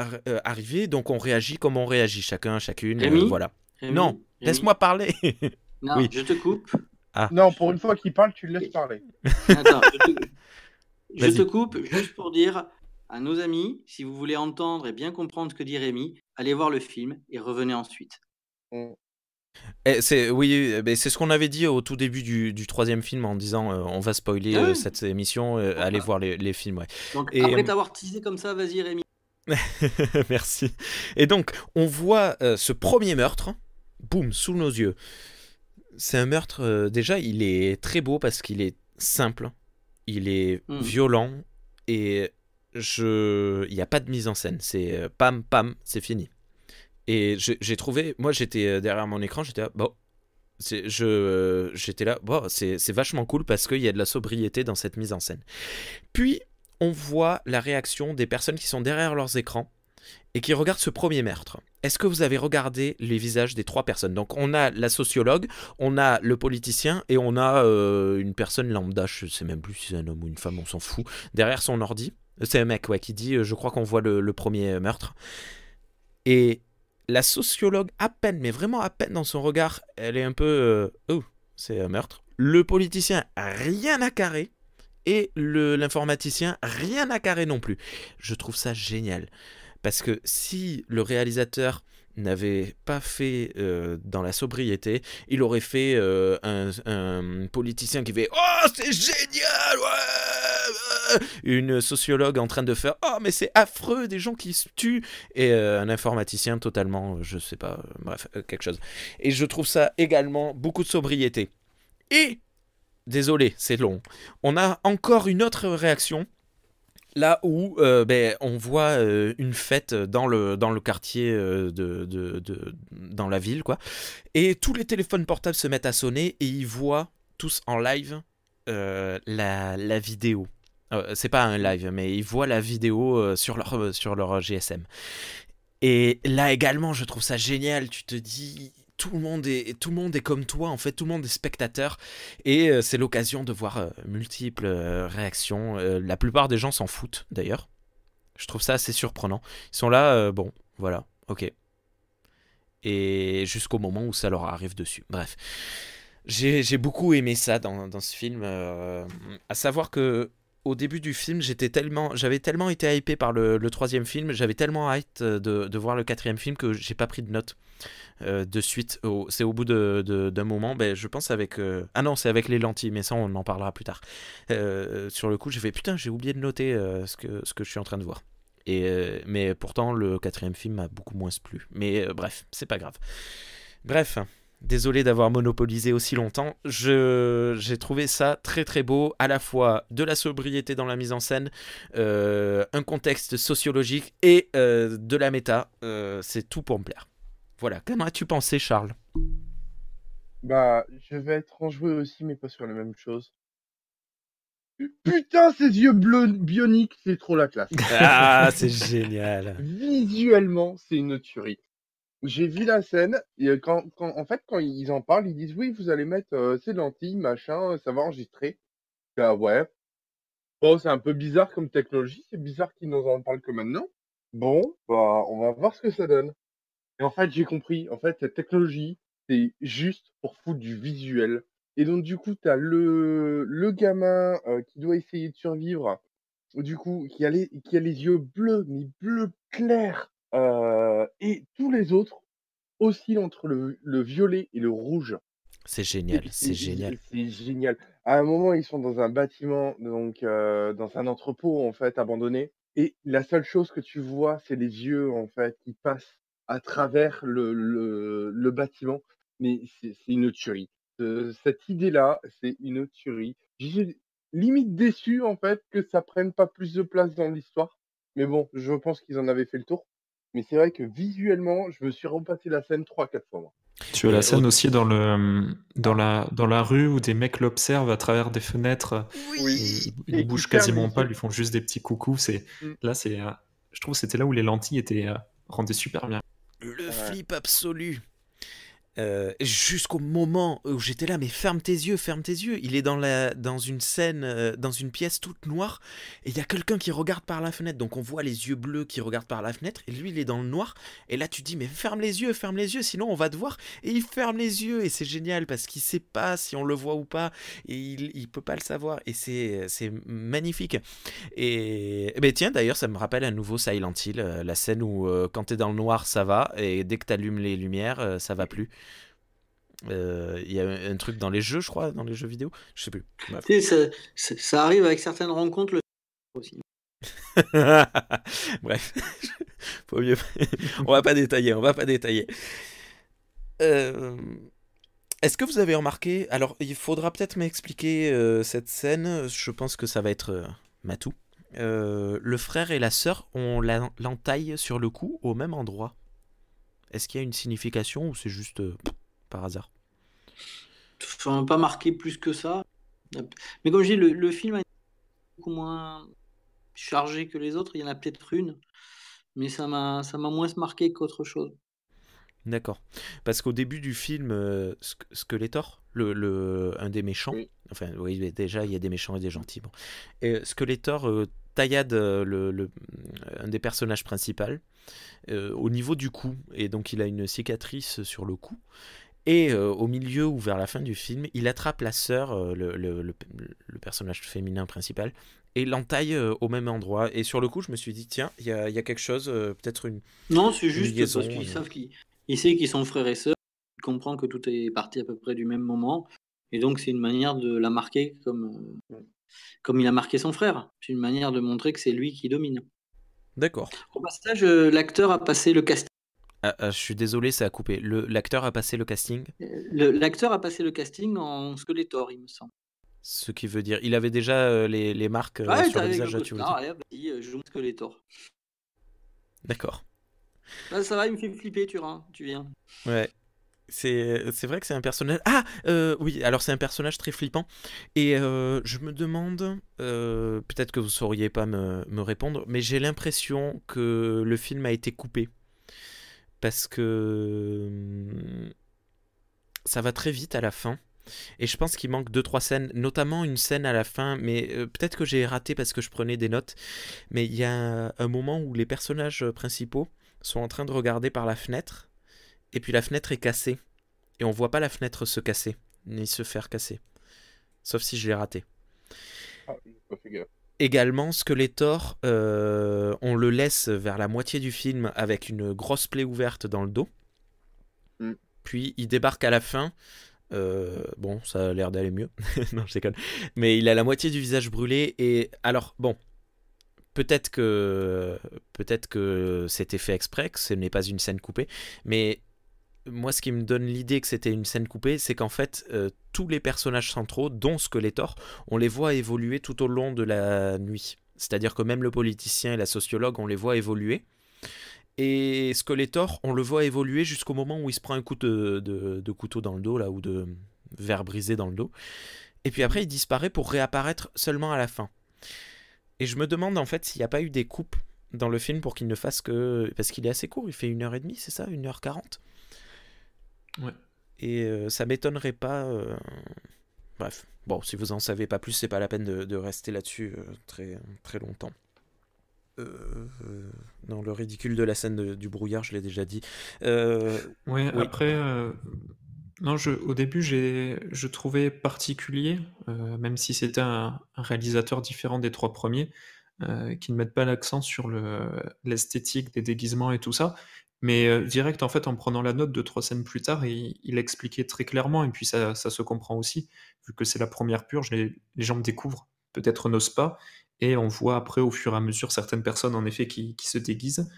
arriver, donc on réagit comme on réagit, chacune, Rémi, voilà. Rémi, Non, Rémi. laisse-moi parler. Non, Oui. je te coupe. Non, pour une fois qu'il parle, tu le laisses parler. Attends, je Vas-y. te coupe juste pour dire à nos amis, si vous voulez entendre et bien comprendre ce que dit Rémi, allez voir le film et revenez ensuite. Oui, c'est ce qu'on avait dit au tout début du troisième film en disant on va spoiler Ah oui. cette émission, allez voir les films. Ouais. Donc Et, après t'avoir teasé comme ça, vas-y Rémi. Merci. Et donc, on voit ce premier meurtre, boum, sous nos yeux. C'est un meurtre, déjà, il est très beau parce qu'il est simple, il est violent et il n'y a pas de mise en scène. C'est pam, pam, c'est fini. Et j'ai trouvé, moi j'étais derrière mon écran, j'étais là, bon, j'étais là, bon, c'est vachement cool parce qu'il y a de la sobriété dans cette mise en scène. Puis, on voit la réaction des personnes qui sont derrière leurs écrans et qui regardent ce premier meurtre. Est-ce que vous avez regardé les visages des trois personnes? Donc on a la sociologue, on a le politicien et on a une personne lambda, je sais même plus si c'est un homme ou une femme, on s'en fout, derrière son ordi. C'est un mec qui dit je crois qu'on voit le premier meurtre. Et la sociologue, à peine, mais vraiment à peine dans son regard, elle est un peu oh, c'est un meurtre. Le politicien, rien à carrer. Et l'informaticien, rien à carrer non plus. Je trouve ça génial. Parce que si le réalisateur n'avait pas fait dans la sobriété, il aurait fait un politicien qui fait « Oh, c'est génial ouais !» Une sociologue en train de faire « Oh, mais c'est affreux, des gens qui se tuent !» Et un informaticien totalement, je sais pas, bref, quelque chose. Et je trouve ça également beaucoup de sobriété. Et, désolé, c'est long, on a encore une autre réaction. Là où on voit une fête dans le quartier dans la ville, quoi. Et tous les téléphones portables se mettent à sonner et ils voient tous en live la vidéo. C'est pas un live, mais ils voient la vidéo sur leur GSM. Et là également, je trouve ça génial. Tu te dis... Tout le monde est comme toi, en fait, tout le monde est spectateur, et c'est l'occasion de voir multiples réactions. La plupart des gens s'en foutent, d'ailleurs. Je trouve ça assez surprenant. Ils sont là, bon, voilà, ok. Et jusqu'au moment où ça leur arrive dessus. Bref. J'ai beaucoup aimé ça dans ce film. À savoir que au début du film, j'avais tellement été hypé par le troisième film, j'avais tellement hâte de voir le quatrième film que j'ai pas pris de notes de suite. C'est au bout d'un moment, ben, je pense avec... Ah non, c'est avec les lentilles, mais ça on en parlera plus tard. Sur le coup, j'ai fait putain, j'ai oublié de noter ce que je suis en train de voir. Mais pourtant, le quatrième film m'a beaucoup moins plu. Mais bref, c'est pas grave. Bref, désolé d'avoir monopolisé aussi longtemps. J'ai trouvé ça très très beau, à la fois de la sobriété dans la mise en scène, un contexte sociologique et de la méta. C'est tout pour me plaire. Voilà, qu'en as-tu pensé, Charles? Bah, je vais être enjoué aussi, mais pas sur la même chose. Putain, ces yeux bleus bioniques, c'est trop la classe. Ah, c'est génial. Visuellement, c'est une tuerie. J'ai vu la scène, et en fait, quand ils en parlent, ils disent oui, vous allez mettre ces lentilles, machin, ça va enregistrer. Ah ouais. Bon, c'est un peu bizarre comme technologie, c'est bizarre qu'ils nous en parlent que maintenant. Bon, bah, on va voir ce que ça donne. Et en fait, j'ai compris. En fait, cette technologie, c'est juste pour foutre du visuel. Et donc, du coup, t'as le gamin qui doit essayer de survivre, du coup, qui a les yeux bleus, mais bleus clairs, et tous les autres oscillent entre le violet et le rouge. C'est génial, c'est génial. C'est génial. À un moment, ils sont dans un bâtiment, donc dans un entrepôt en fait abandonné, et la seule chose que tu vois, c'est les yeux en fait qui passent à travers le bâtiment. Mais c'est une tuerie. Cette idée-là, c'est une tuerie. J'ai limite déçu en fait que ça prenne pas plus de place dans l'histoire. Mais bon, je pense qu'ils en avaient fait le tour. Mais c'est vrai que visuellement, je me suis repassé la scène 3-4 fois, moi. Tu as la scène aussi dans la rue où des mecs l'observent à travers des fenêtres. Oui. Ils Et bougent qui ferment quasiment les pas, yeux. ils lui font juste des petits coucous. Mm. Là, je trouve que c'était là où les lentilles rendaient super bien. Le Ouais. flip absolu. Jusqu'au moment où j'étais là, mais ferme tes yeux, ferme tes yeux. Il est dans une scène, dans une pièce toute noire, et il y a quelqu'un qui regarde par la fenêtre. Donc on voit les yeux bleus qui regardent par la fenêtre, et lui il est dans le noir. Et là tu dis, mais ferme les yeux, sinon on va te voir. Et il ferme les yeux, et c'est génial parce qu'il sait pas si on le voit ou pas, et il peut pas le savoir. Et c'est magnifique. Et ben tiens, d'ailleurs, ça me rappelle à nouveau Silent Hill, la scène où quand t'es dans le noir ça va, et dès que t'allumes les lumières, ça va plus. Il y a un truc dans les jeux, je crois, dans les jeux vidéo, je sais plus. Bref. Tu sais, ça arrive avec certaines rencontres aussi. Bref, faut mieux. On va pas détailler, Est-ce que vous avez remarqué? Alors, il faudra peut-être m'expliquer cette scène. Je pense que ça va être Matou. Le frère et la sœur ont l'entaille sur le cou au même endroit. Est-ce qu'il y a une signification ou c'est juste par hasard? Enfin, pas marqué plus que ça. Mais comme je dis, le film est beaucoup moins chargé que les autres. Il y en a peut-être une, mais ça m'a moins marqué qu'autre chose. D'accord. Parce qu'au début du film, Skeletor, un des méchants, Oui. enfin, oui, mais déjà, il y a des méchants et des gentils. Bon. Et Skeletor taillade un des personnages principaux au niveau du cou. Et donc, il a une cicatrice sur le cou. Et au milieu ou vers la fin du film, il attrape la sœur, le personnage féminin principal, et l'entaille au même endroit. Et sur le coup, je me suis dit, tiens, il y a quelque chose, peut-être une... Non, c'est juste liaison, parce qu'ils savent qu'il sait qu'ils sont frères et sœurs. Il comprend que tout est parti à peu près du même moment. Et donc, c'est une manière de la marquer comme il a marqué son frère. C'est une manière de montrer que c'est lui qui domine. D'accord. Au passage, l'acteur a passé le casting. Je suis désolé, ça a coupé. L'acteur a passé le casting, L'acteur a passé le casting en Skeletor, il me semble. ce qui veut dire... Il avait déjà les marques Ouais, sur t'as le avec visage, le tu veux costard, dire. allez, vas-y, je joue Skeletor. D'accord. Là, ça va, il me fait flipper, Turin, tu viens. Ouais. C'est vrai que c'est un personnage... Ah oui, alors c'est un personnage très flippant. Et je me demande... peut-être que vous sauriez pas me répondre, mais j'ai l'impression que le film a été coupé. Parce que... ça va très vite à la fin. Et je pense qu'il manque 2-3 scènes, notamment une scène à la fin, mais peut-être que j'ai raté parce que je prenais des notes. Mais il y a un moment où les personnages principaux sont en train de regarder par la fenêtre, et puis la fenêtre est cassée. Et on voit pas la fenêtre se casser, ni se faire casser. Sauf si je l'ai raté. Ah, j'ai pas fait gaffe. Également, Skeletor, on le laisse vers la moitié du film avec une grosse plaie ouverte dans le dos. Puis il débarque à la fin. Bon, ça a l'air d'aller mieux. Non, je déconne. Mais il a la moitié du visage brûlé. Et alors, bon, peut-être que c'était fait exprès, que ce n'est pas une scène coupée. Mais moi, ce qui me donne l'idée que c'était une scène coupée, c'est qu'en fait, tous les personnages centraux, dont Skeletor, on les voit évoluer tout au long de la nuit. C'est-à-dire que même le politicien et la sociologue, on les voit évoluer. Et Skeletor, on le voit évoluer jusqu'au moment où il se prend un coup de couteau dans le dos, là, ou de verre brisé dans le dos. Et puis après, il disparaît pour réapparaître seulement à la fin. Et je me demande en fait s'il n'y a pas eu des coupes dans le film pour qu'il ne fasse que... Parce qu'il est assez court, il fait 1h30, c'est ça, 1h40. Ouais. Et ça m'étonnerait pas... Bref, bon, si vous en savez pas plus, c'est pas la peine de rester là-dessus très, très longtemps. Non, le ridicule de la scène du brouillard, je l'ai déjà dit. Ouais, Oui. après, non, au début, je trouvais particulier, même si c'était un réalisateur différent des 3 premiers, qui ne mettent pas l'accent sur l'esthétique des déguisements et tout ça. Mais direct, en fait, en prenant la note 2-3 scènes plus tard, il expliquait très clairement, et puis ça se comprend aussi, vu que c'est la première purge, les gens découvrent, peut-être n'osent pas, et on voit après, au fur et à mesure, certaines personnes, en effet, qui se déguisent.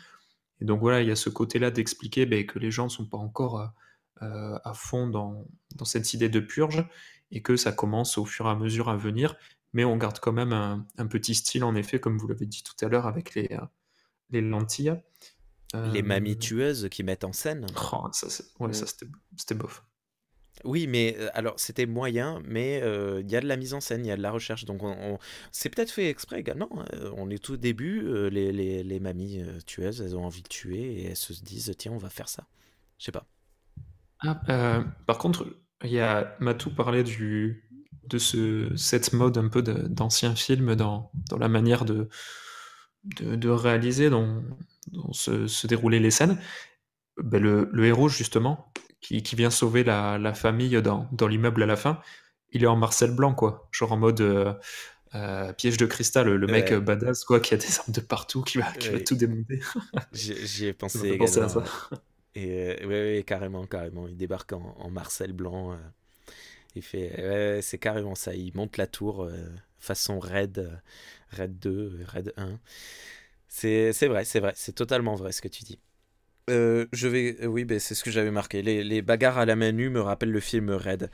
Et donc voilà, il y a ce côté-là d'expliquer que les gens ne sont pas encore à fond dans cette idée de purge, et que ça commence au fur et à mesure à venir, mais on garde quand même un petit style, en effet, comme vous l'avez dit tout à l'heure, avec les lentilles. Les mamies tueuses qui mettent en scène. Oh, ça, c'était bof. Oui, mais alors c'était moyen, mais il y a de la mise en scène, il y a de la recherche, donc c'est peut-être fait exprès également. On est tout début, les mamies tueuses, elles ont envie de tuer et elles se disent tiens, on va faire ça. Je sais pas. Par contre, Matou parlait de cette mode un peu d'ancien film dans la manière de réaliser, dont se déroulaient les scènes. Le héros, justement, qui vient sauver la famille dans l'immeuble à la fin, il est en Marcel Blanc, quoi. Genre en mode piège de cristal, le mec Ouais. badass, quoi, qui a des armes de partout, qui va Ouais. tout démonter. J'y ai Ça pensé m'a fait penser à également. ça. Et ouais, carrément. Il débarque en Marcel Blanc. Il fait, ouais, c'est carrément ça. Il monte la tour façon Raid 2, Raid 1. C'est vrai, c'est totalement vrai ce que tu dis. Oui, c'est ce que j'avais marqué. Les bagarres à la main nue me rappellent le film Raid.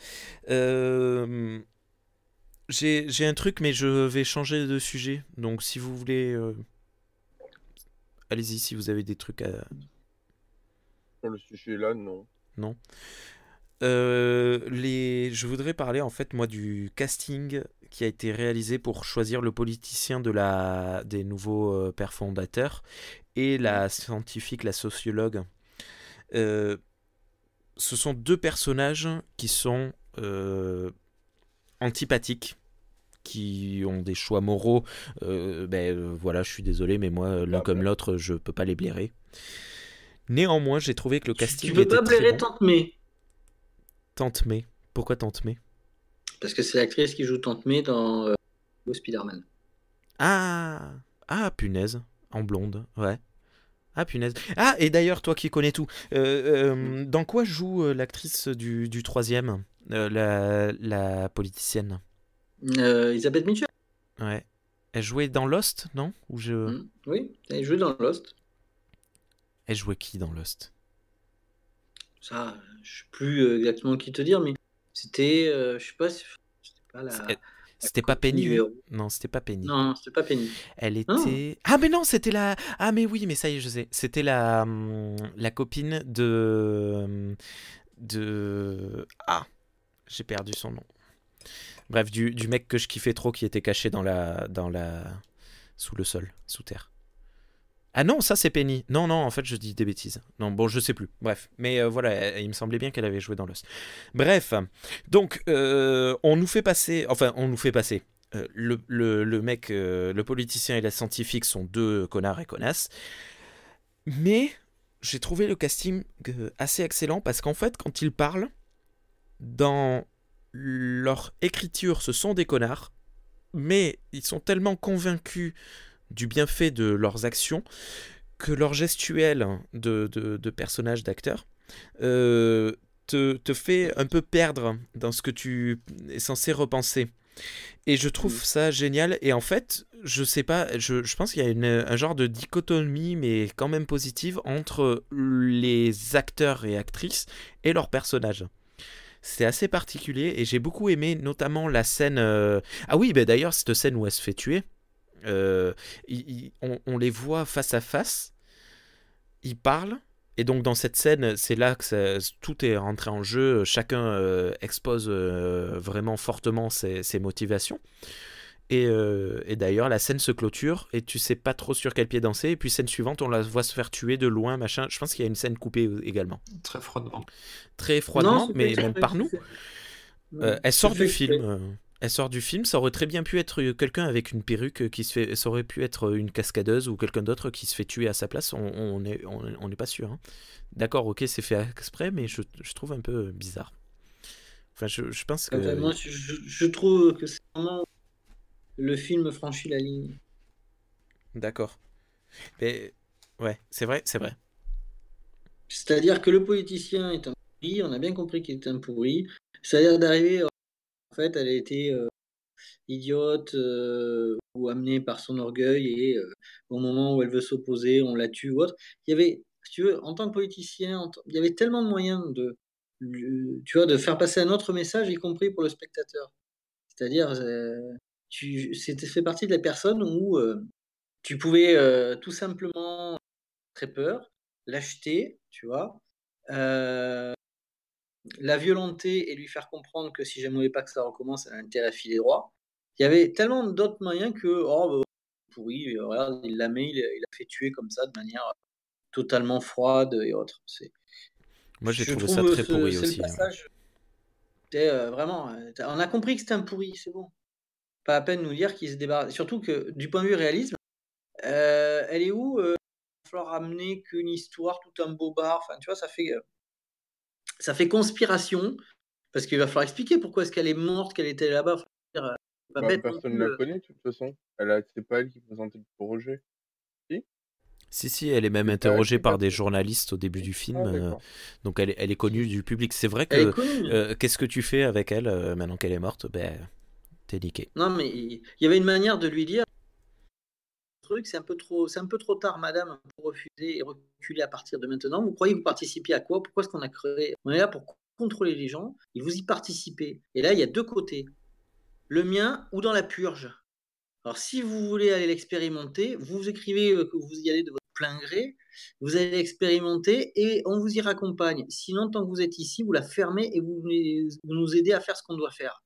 J'ai un truc, mais je vais changer de sujet. Donc, si vous voulez, allez-y, si vous avez des trucs à... Sur le sujet là, non. Non. Je voudrais parler en fait moi du casting qui a été réalisé pour choisir le politicien des nouveaux pères fondateurs et la scientifique, la sociologue. Ce sont 2 personnages qui sont antipathiques, qui ont des choix moraux. Voilà, je suis désolé, mais moi, l'un comme l'autre, je peux pas les blairer. Néanmoins, j'ai trouvé que le casting Tu peux était pas très blairer bon. Tante May. Tante May. Pourquoi Tante May? Parce que c'est l'actrice qui joue Tante May dans Spider-Man. Ah, punaise, en blonde, ouais. Ah, punaise. Ah, et d'ailleurs, toi qui connais tout, dans quoi joue l'actrice du 3e, la politicienne? Elisabeth Mitchell. Ouais. Elle jouait dans Lost, non? Oui, elle joue dans Lost. Elle jouait qui dans Lost? Ça, je sais plus exactement qui te dire, mais c'était, je sais pas, c'était pas C'était pas copine du Penny? héros. Non, c'était pas Penny. Non, c'était pas Penny. Elle Non. était... Ah, mais non, c'était la... Ah, mais oui, mais ça y est, je sais. C'était la copine de... Ah, j'ai perdu son nom. Bref, du mec que je kiffais trop qui était caché dans la... sous le sol, sous terre. Ah non, ça c'est Penny. Non, en fait je dis des bêtises. Non, bon, je sais plus. Bref, mais voilà, il me semblait bien qu'elle avait joué dans Lost. Bref, donc on nous fait passer... Enfin, on nous fait passer... le mec, le politicien et la scientifique sont 2 connards et connasses. Mais j'ai trouvé le casting assez excellent parce qu'en fait, quand ils parlent, dans leur écriture, ce sont des connards. mais ils sont tellement convaincus du bienfait de leurs actions que leur gestuelle de personnage, d'acteur, te fait un peu perdre dans ce que tu es censé repenser. Et je trouve ça génial. Et en fait, je sais pas, je pense qu'il y a un genre de dichotomie, mais quand même positive, entre les acteurs et actrices et leurs personnages. C'est assez particulier et j'ai beaucoup aimé notamment la scène... Ah oui, bah d'ailleurs, cette scène où elle se fait tuer, on les voit face à face, ils parlent, et donc dans cette scène, c'est là que tout est rentré en jeu, chacun expose vraiment fortement ses motivations. Et d'ailleurs, la scène se clôture et tu sais pas trop sur quel pied danser. Et puis, scène suivante, on la voit se faire tuer de loin, machin. Je pense qu'il y a une scène coupée également. Très froidement. Très froidement, Non, mais c'est même fait par nous. Elle sort du film. Elle sort du film. Ça aurait très bien pu être quelqu'un avec une perruque qui se fait. Ça aurait pu être une cascadeuse ou quelqu'un d'autre qui se fait tuer à sa place. On n'est pas sûr. Hein. D'accord, ok, c'est fait exprès, mais je trouve un peu bizarre. Enfin, je pense que. Enfin, moi, je trouve que c'est vraiment le film franchit la ligne. D'accord. Mais ouais, c'est vrai, c'est vrai. C'est-à-dire que le politicien est un pourri, on a bien compris qu'il était un pourri. C'est-à-dire d'arriver, en fait, elle a été idiote ou amenée par son orgueil et au moment où elle veut s'opposer, on la tue ou autre. Il y avait, si tu veux, en tant que politicien, il y avait tellement de moyens tu vois, de faire passer un autre message, y compris pour le spectateur. C'est-à-dire, c'était fait partie de la personne où tu pouvais tout simplement très peur, l'acheter, tu vois, la violenter et lui faire comprendre que si j'aimerais pas que ça recommence, elle a intérêt à filer droit. Il y avait tellement d'autres moyens que, oh, bah, pourri, regarde, il l'a mis, il a fait tuer comme ça de manière totalement froide et autres. Moi, j'ai Je trouvé ça trouve très pourri c'est le aussi. Hein. passage. Vraiment, on a compris que c'était un pourri, c'est bon. Pas à peine nous dire qu'il se débarrasse. Surtout que du point de vue réalisme, elle est où il va falloir ramener qu'une histoire, tout un bobard. Enfin, tu vois, ça fait conspiration parce qu'il va falloir expliquer pourquoi est-ce qu'elle est morte, qu'elle était là-bas. Faut dire, pas bête non Personne plus. ne la connaît, de toute façon. C'est pas elle qui présentait le projet. Si, elle est même C'est pas interrogée elle qui par l'a des fait. journalistes au début du film. Ah, d'accord. Donc elle est connue du public. C'est vrai Elle est que connue. qu'est-ce que tu fais avec elle maintenant qu'elle est morte? Ben, t'es niqué. Non, mais il y avait une manière de lui dire truc, c'est un peu trop tard, madame, pour refuser et reculer à partir de maintenant. Vous croyez que vous participiez à quoi? Pourquoi est-ce qu'on a créé? On est là pour contrôler les gens et vous y participez. Et là, il y a deux côtés. Le mien ou dans la purge. Alors, si vous voulez aller l'expérimenter, vous écrivez que vous y allez de votre plein gré, vous allez l'expérimenter et on vous y raccompagne. Sinon, tant que vous êtes ici, vous la fermez et vous nous aidez à faire ce qu'on doit faire.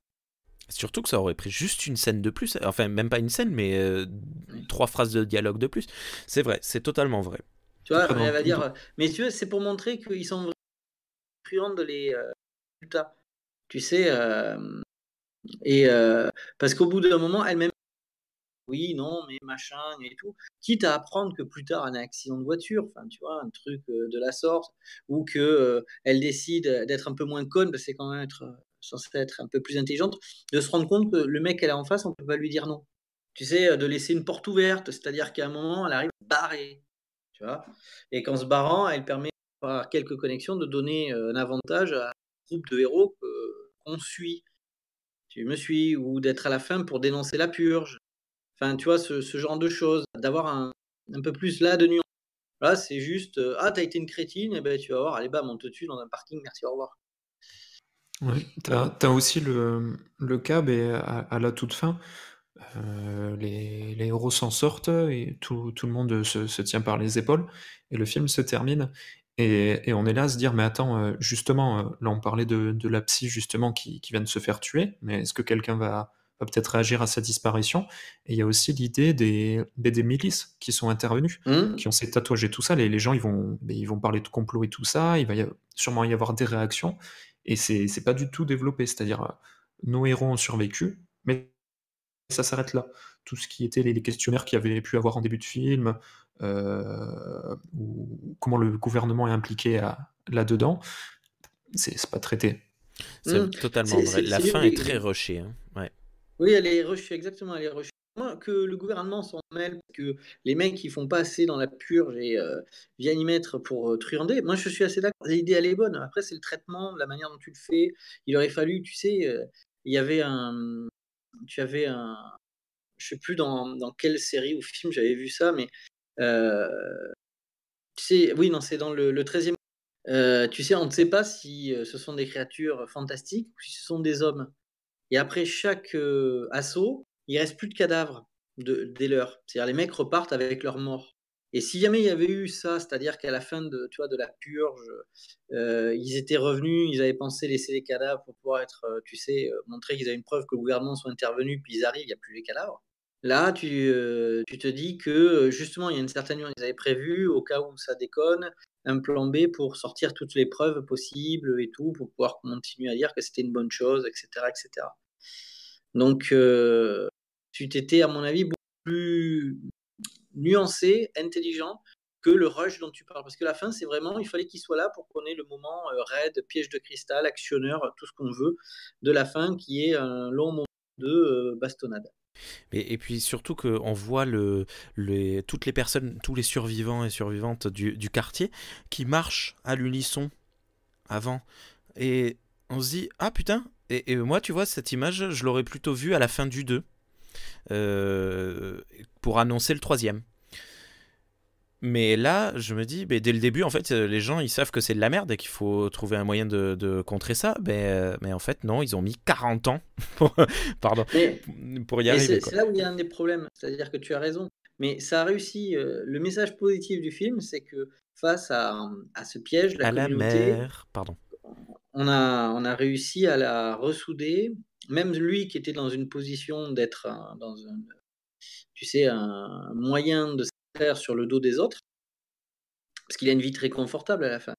Surtout que ça aurait pris juste une scène de plus. Enfin, même pas une scène, mais 3 phrases de dialogue de plus. C'est vrai, c'est totalement vrai. Tu vois, Totalement. elle va dire, mais tu vois, c'est pour montrer qu'ils sont vraiment friands de les résultats. Tu sais, parce qu'au bout d'un moment, elle-même, oui, non, mais machin, et tout, quitte à apprendre que plus tard, un accident de voiture, enfin, tu vois, un truc de la sorte, ou que elle décide d'être un peu moins conne, parce que c'est quand même censé être un peu plus intelligente, de se rendre compte que le mec qu'elle a en face, on peut pas lui dire non. Tu sais, de laisser une porte ouverte, c'est-à-dire qu'à un moment, elle arrive barrée, tu vois, et qu'en se barrant, elle permet, par quelques connexions, de donner un avantage à un groupe de héros qu'on suit. Tu me suis, ou d'être à la fin pour dénoncer la purge. Enfin, tu vois, ce genre de choses, d'avoir un peu plus là de nuance. Là, c'est juste, ah, t'as été une crétine, et ben tu vas voir, allez, bam, on te tue dans un parking, merci, au revoir. Ouais. T'as aussi le cas, à la toute fin, les héros s'en sortent et tout le monde se tient par les épaules et le film se termine et on est là à se dire mais attends, justement, là on parlait de la psy justement qui vient de se faire tuer, mais est-ce que quelqu'un va peut-être réagir à sa disparition? Et il y a aussi l'idée des milices qui sont intervenues, qui ont ces tatouages et tout ça, les gens ils vont parler de complot et tout ça, il va sûrement y avoir des réactions et c'est pas du tout développé, c'est-à-dire nos héros ont survécu, mais ça s'arrête là. Tout ce qui était les questionnaires qu'il y avait pu avoir en début de film, ou comment le gouvernement est impliqué là-dedans, c'est pas traité. C'est totalement vrai. La fin est très rushée. Hein. Ouais. Oui, elle est rushée, exactement, elle est rushée. Moi, que le gouvernement s'en mêle, que les mecs, ils font pas assez dans la purge et viennent y mettre pour truander, moi, je suis assez d'accord. L'idée, elle est bonne. Après, c'est le traitement, la manière dont tu le fais. Il aurait fallu, tu sais, il y avait tu avais je sais plus dans quelle série ou film j'avais vu ça, mais euh, tu sais, oui, non, c'est dans le 13e. Tu sais, on ne sait pas si ce sont des créatures fantastiques ou si ce sont des hommes. Et après chaque assaut, il reste plus de cadavres des leurs. C'est-à-dire les mecs repartent avec leurs morts. Et si jamais il y avait eu ça, c'est-à-dire qu'à la fin de, tu vois, de la purge, ils étaient revenus, ils avaient pensé laisser les cadavres pour pouvoir être, tu sais, montrer qu'ils avaient une preuve que le gouvernement soit intervenu, puis ils arrivent, il n'y a plus les cadavres. Là, tu te dis que justement, il y a une certaine nuance. Ils avaient prévu, au cas où ça déconne, un plan B pour sortir toutes les preuves possibles et tout, pour pouvoir continuer à dire que c'était une bonne chose, etc., etc. Donc, tu t'étais, à mon avis, beaucoup plus nuancé, intelligent que le rush dont tu parles. Parce que la fin, c'est vraiment, il fallait qu'il soit là pour qu'on ait le moment raid, piège de cristal, actionneur, tout ce qu'on veut de la fin, qui est un long moment de bastonnade. Et puis surtout qu'on voit toutes les personnes, tous les survivants et survivantes du quartier qui marchent à l'unisson avant. Et on se dit, ah putain, et moi tu vois, cette image, je l'aurais plutôt vue à la fin du 2, pour annoncer le 3e. Mais là, je me dis, dès le début, en fait, les gens, ils savent que c'est de la merde et qu'il faut trouver un moyen de contrer ça. Mais en fait, non, ils ont mis 40 ans pour, pardon, Mais, pour y mais arriver. c'est là où il y a un des problèmes. C'est-à-dire que tu as raison. Mais ça a réussi. Le message positif du film, c'est que face à ce piège, la À la communauté, mer, pardon. on a réussi à la ressouder. Même lui qui était dans une position d'être dans tu sais, un moyen de se faire sur le dos des autres, parce qu'il a une vie très confortable à la fin.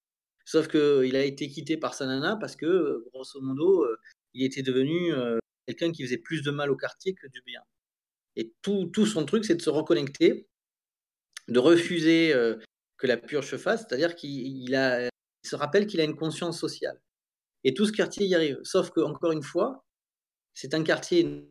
Sauf qu'il a été quitté par sa nana parce que, grosso modo, il était devenu quelqu'un qui faisait plus de mal au quartier que du bien. Et tout son truc, c'est de se reconnecter, de refuser que la purge se fasse, c'est-à-dire il se rappelle qu'il a une conscience sociale. Et tout ce quartier y arrive. Sauf que, encore une fois, c'est un quartier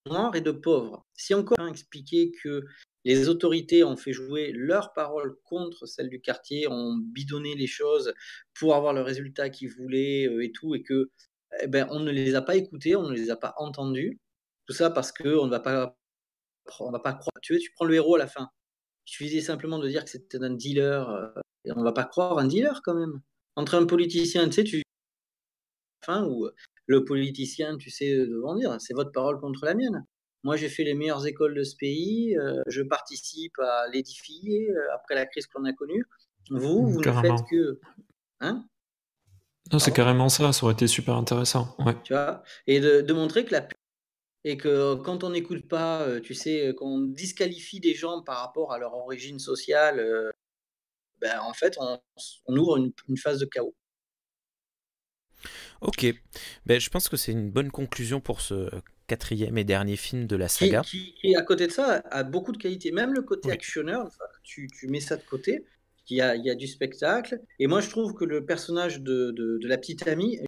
noir et de pauvres. Si encore expliquer que les autorités ont fait jouer leurs paroles contre celles du quartier, ont bidonné les choses pour avoir le résultat qu'ils voulaient et tout, et que on ne les a pas écoutés, on ne les a pas entendus. Tout ça parce qu'on ne va pas, on va pas croire. Tu prends le héros à la fin. Il suffisait simplement de dire que c'était un dealer, et on ne va pas croire un dealer quand même. Entre un politicien, tu sais, où le politicien, tu sais, devant dire, c'est votre parole contre la mienne. Moi, j'ai fait les meilleures écoles de ce pays, je participe à l'édifier après la crise qu'on a connue. Vous ne faites Carrément. que... Hein? Non, c'est Pardon? carrément ça, ça aurait été super intéressant. Ouais. Tu vois? Et de montrer que et que quand on n'écoute pas, tu sais, qu'on disqualifie des gens par rapport à leur origine sociale, en fait, on ouvre une phase de chaos. Ok, je pense que c'est une bonne conclusion pour ce 4e et dernier film de la Qui, saga. qui, à côté de ça, a beaucoup de qualité. Même le côté Oui. actionneur, tu mets ça de côté, il y a du spectacle. Et moi, je trouve que le personnage de la petite amie est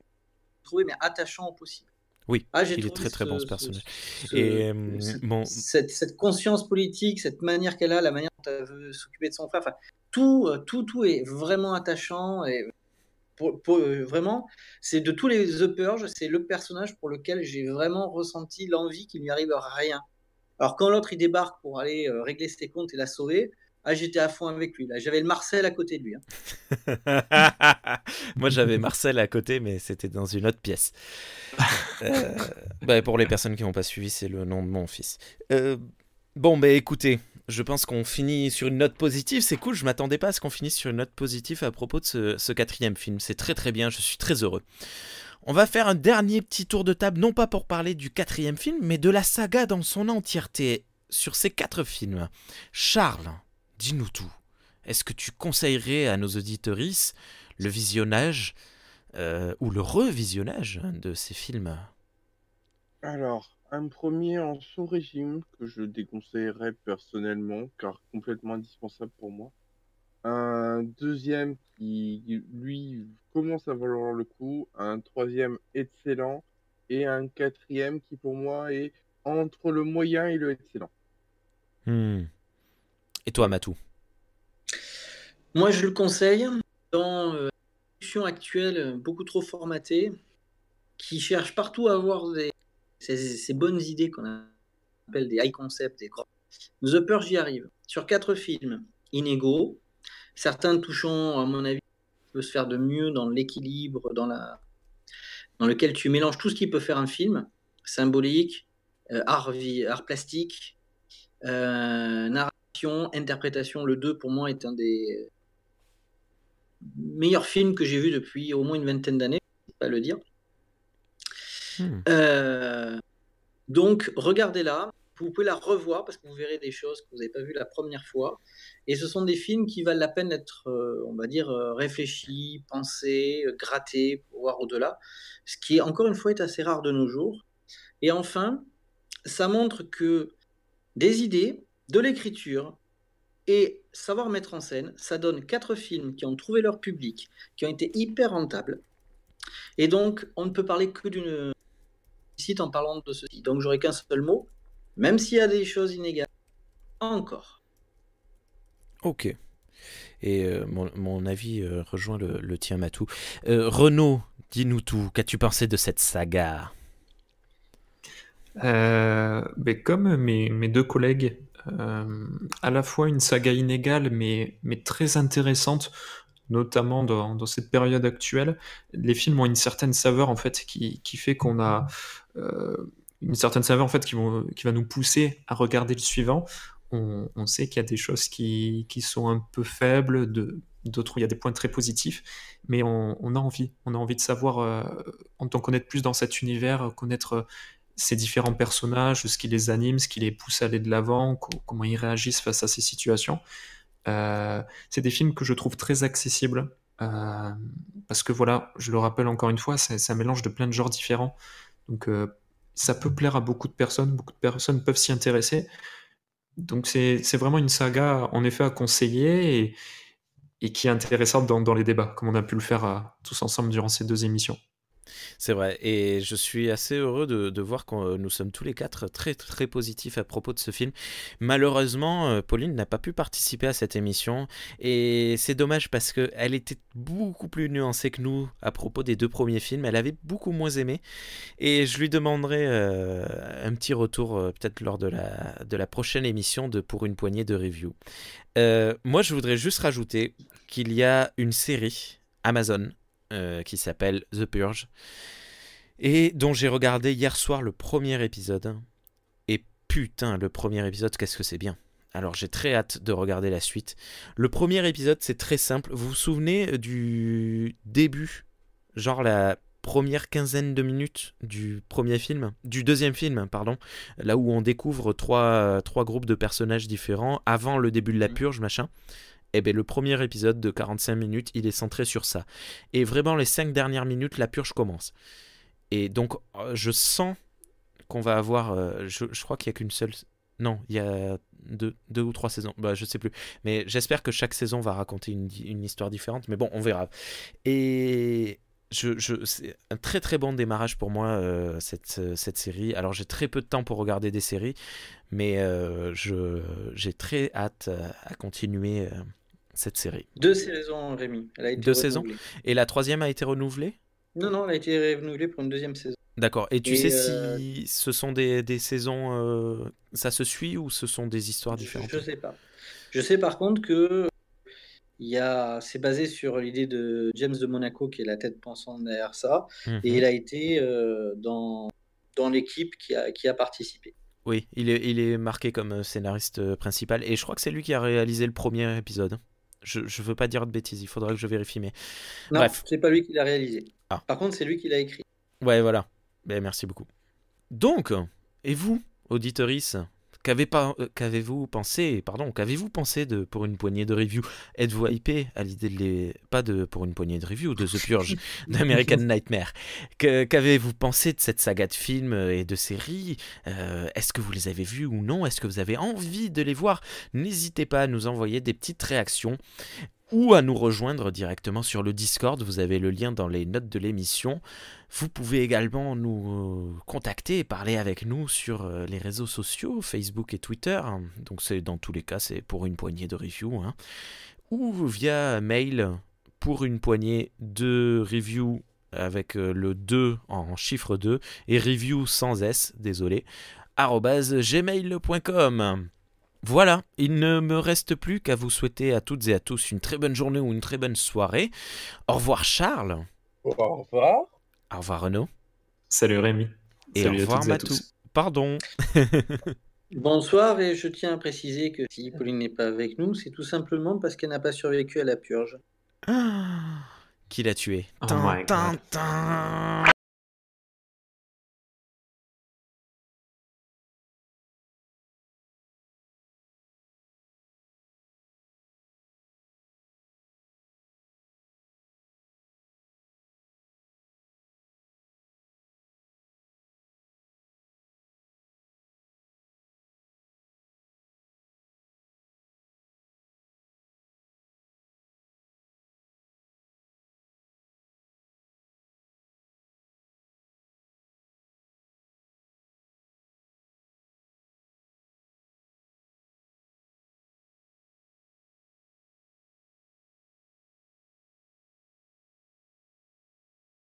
trouvé mais attachant au possible. Oui, J'ai il est trouvé très très bon ce personnage. ce- Et cette conscience politique, cette manière qu'elle a, la manière dont elle veut s'occuper de son frère, enfin, tout est vraiment attachant. Et vraiment, c'est de tous les The Purge, c'est le personnage pour lequel j'ai vraiment ressenti l'envie qu'il n'y arrive à rien. Alors quand l'autre il débarque pour aller régler ses comptes et la sauver, j'étais à fond avec lui. Là, j'avais le Marcel à côté de lui. moi j'avais Marcel à côté, mais c'était dans une autre pièce. Pour les personnes qui n'ont pas suivi, c'est le nom de mon fils. Bon, écoutez, je pense qu'on finit sur une note positive. C'est cool, je m'attendais pas à ce qu'on finisse sur une note positive à propos de ce 4e film. C'est très très bien, je suis très heureux. On va faire un dernier petit tour de table, non pas pour parler du 4e film, mais de la saga dans son entièreté, sur ces 4 films. Charles, dis-nous tout. Est-ce que tu conseillerais à nos auditorices le visionnage ou le revisionnage de ces films? Alors, un premier en sous-régime que je déconseillerais personnellement, car complètement indispensable pour moi. Un deuxième qui, lui, commence à valoir le coup. Un troisième excellent. Et un quatrième qui, pour moi, est entre le moyen et le excellent. Et toi, Matou? Moi, je le conseille dans la production actuelle beaucoup trop formatée, qui cherche partout à avoir ces bonnes idées qu'on appelle des high concepts, des grands. The Purge y arrive. Sur 4 films inégaux, certains touchant, à mon avis, peut se faire de mieux dans l'équilibre, dans lequel tu mélanges tout ce qui peut faire un film, symbolique, art plastique, narration, interprétation. Le 2, pour moi, est un des meilleurs films que j'ai vu depuis au moins une vingtaine d'années, je ne peux pas le dire. Donc, regardez-la. Vous pouvez la revoir parce que vous verrez des choses que vous n'avez pas vues la première fois. Et ce sont des films qui valent la peine d'être, on va dire, réfléchis, pensés, grattés pour voir au-delà. Ce qui, encore une fois, est assez rare de nos jours. Et enfin, ça montre que des idées, de l'écriture et savoir mettre en scène, ça donne 4 films qui ont trouvé leur public, qui ont été hyper rentables. Et donc, on ne peut parler que d'une réussite en parlant de ceci. Donc, j'aurai qu'un seul mot. Même s'il y a des choses inégales, encore. Ok. Et mon avis rejoint le tien, Matou. Renaud, dis-nous tout. Qu'as-tu pensé de cette saga? Comme mes deux collègues, à la fois une saga inégale, mais très intéressante, notamment dans cette période actuelle. Les films ont une certaine saveur, en fait, qui fait qu'on a une certaine saveur, en fait, qui va nous pousser à regarder le suivant. On sait qu'il y a des choses qui sont un peu faibles, d'autres où il y a des points très positifs, mais on a envie de savoir, en connaître plus dans cet univers, connaître ces différents personnages, ce qui les anime, ce qui les pousse à aller de l'avant, comment ils réagissent face à ces situations. C'est des films que je trouve très accessibles, parce que voilà, je le rappelle encore une fois, c'est un mélange de plein de genres différents. Donc ça peut plaire à beaucoup de personnes peuvent s'y intéresser. Donc c'est vraiment une saga en effet à conseiller et qui est intéressante dans les débats, comme on a pu le faire tous ensemble durant ces 2 émissions. C'est vrai, et je suis assez heureux de voir que nous sommes tous les 4 très très positifs à propos de ce film. Malheureusement, Pauline n'a pas pu participer à cette émission, et c'est dommage parce qu'elle était beaucoup plus nuancée que nous à propos des 2 premiers films. Elle avait beaucoup moins aimé, et je lui demanderai un petit retour peut-être lors de la prochaine émission de Pour une poignée de review. Moi, je voudrais juste rajouter qu'il y a une série Amazon qui s'appelle The Purge et dont j'ai regardé hier soir le premier épisode, et putain, le premier épisode, qu'est-ce que c'est bien. Alors j'ai très hâte de regarder la suite. Le premier épisode, c'est très simple. Vous vous souvenez du début, genre la première quinzaine de minutes du deuxième film, pardon, là où on découvre trois groupes de personnages différents avant le début de la purge, machin. Eh bien, le premier épisode de 45 minutes, il est centré sur ça. Et vraiment, les 5 dernières minutes, la purge commence. Et donc, je sens qu'on va avoir... je crois qu'il n'y a qu'une seule... Non, il y a deux ou 3 saisons. Bah, je ne sais plus. Mais j'espère que chaque saison va raconter une histoire différente. Mais bon, on verra. Et... c'est un très très bon démarrage pour moi, cette série. Alors j'ai très peu de temps pour regarder des séries, mais j'ai très hâte à continuer cette série. 2 saisons, Rémi. Elle a été 2 saisons. Et la 3e a été renouvelée? Non, elle a été renouvelée pour une 2e saison. D'accord. Et tu sais si ce sont des saisons, ça se suit, ou ce sont des histoires différentes? Je sais pas. Je sais par contre que c'est basé sur l'idée de James de Monaco, qui est la tête pensante derrière ça, et il a été dans l'équipe qui a participé. Oui, il est marqué comme scénariste principal, et je crois que c'est lui qui a réalisé le premier épisode. Je veux pas dire de bêtises, il faudrait que je vérifie, mais... Non, bref. c'est pas lui qui l'a réalisé. Ah. Par contre, c'est lui qui l'a écrit. Ouais, voilà. Ben, merci beaucoup. Donc, et vous, auditeurice, qu'avez-vous pensé de Pour une poignée de review? Êtes-vous hypé à l'idée pas de Pour une poignée de review, de The Purge, d'American Nightmare? Qu'avez-vous pensé de cette saga de films et de séries? Est-ce que vous les avez vus ou non? Est-ce que vous avez envie de les voir? N'hésitez pas à nous envoyer des petites réactions. ou à nous rejoindre directement sur le Discord. Vous avez le lien dans les notes de l'émission. Vous pouvez également nous contacter et parler avec nous sur les réseaux sociaux, Facebook et Twitter. Donc dans tous les cas, c'est pour une poignée de reviews. Ou via mail pour une poignée de reviews avec le 2 en chiffre 2 et review sans S, désolé, @gmail.com. Voilà, il ne me reste plus qu'à vous souhaiter à toutes et à tous une très bonne journée ou une très bonne soirée. Au revoir Charles. Au revoir. Au revoir Renaud. Salut Rémi. Et Salut au revoir à toutes et à Matou. tous. Pardon. Bonsoir, et je tiens à préciser que si Pauline n'est pas avec nous, c'est tout simplement parce qu'elle n'a pas survécu à la purge. Qui l'a tué? Oh my God.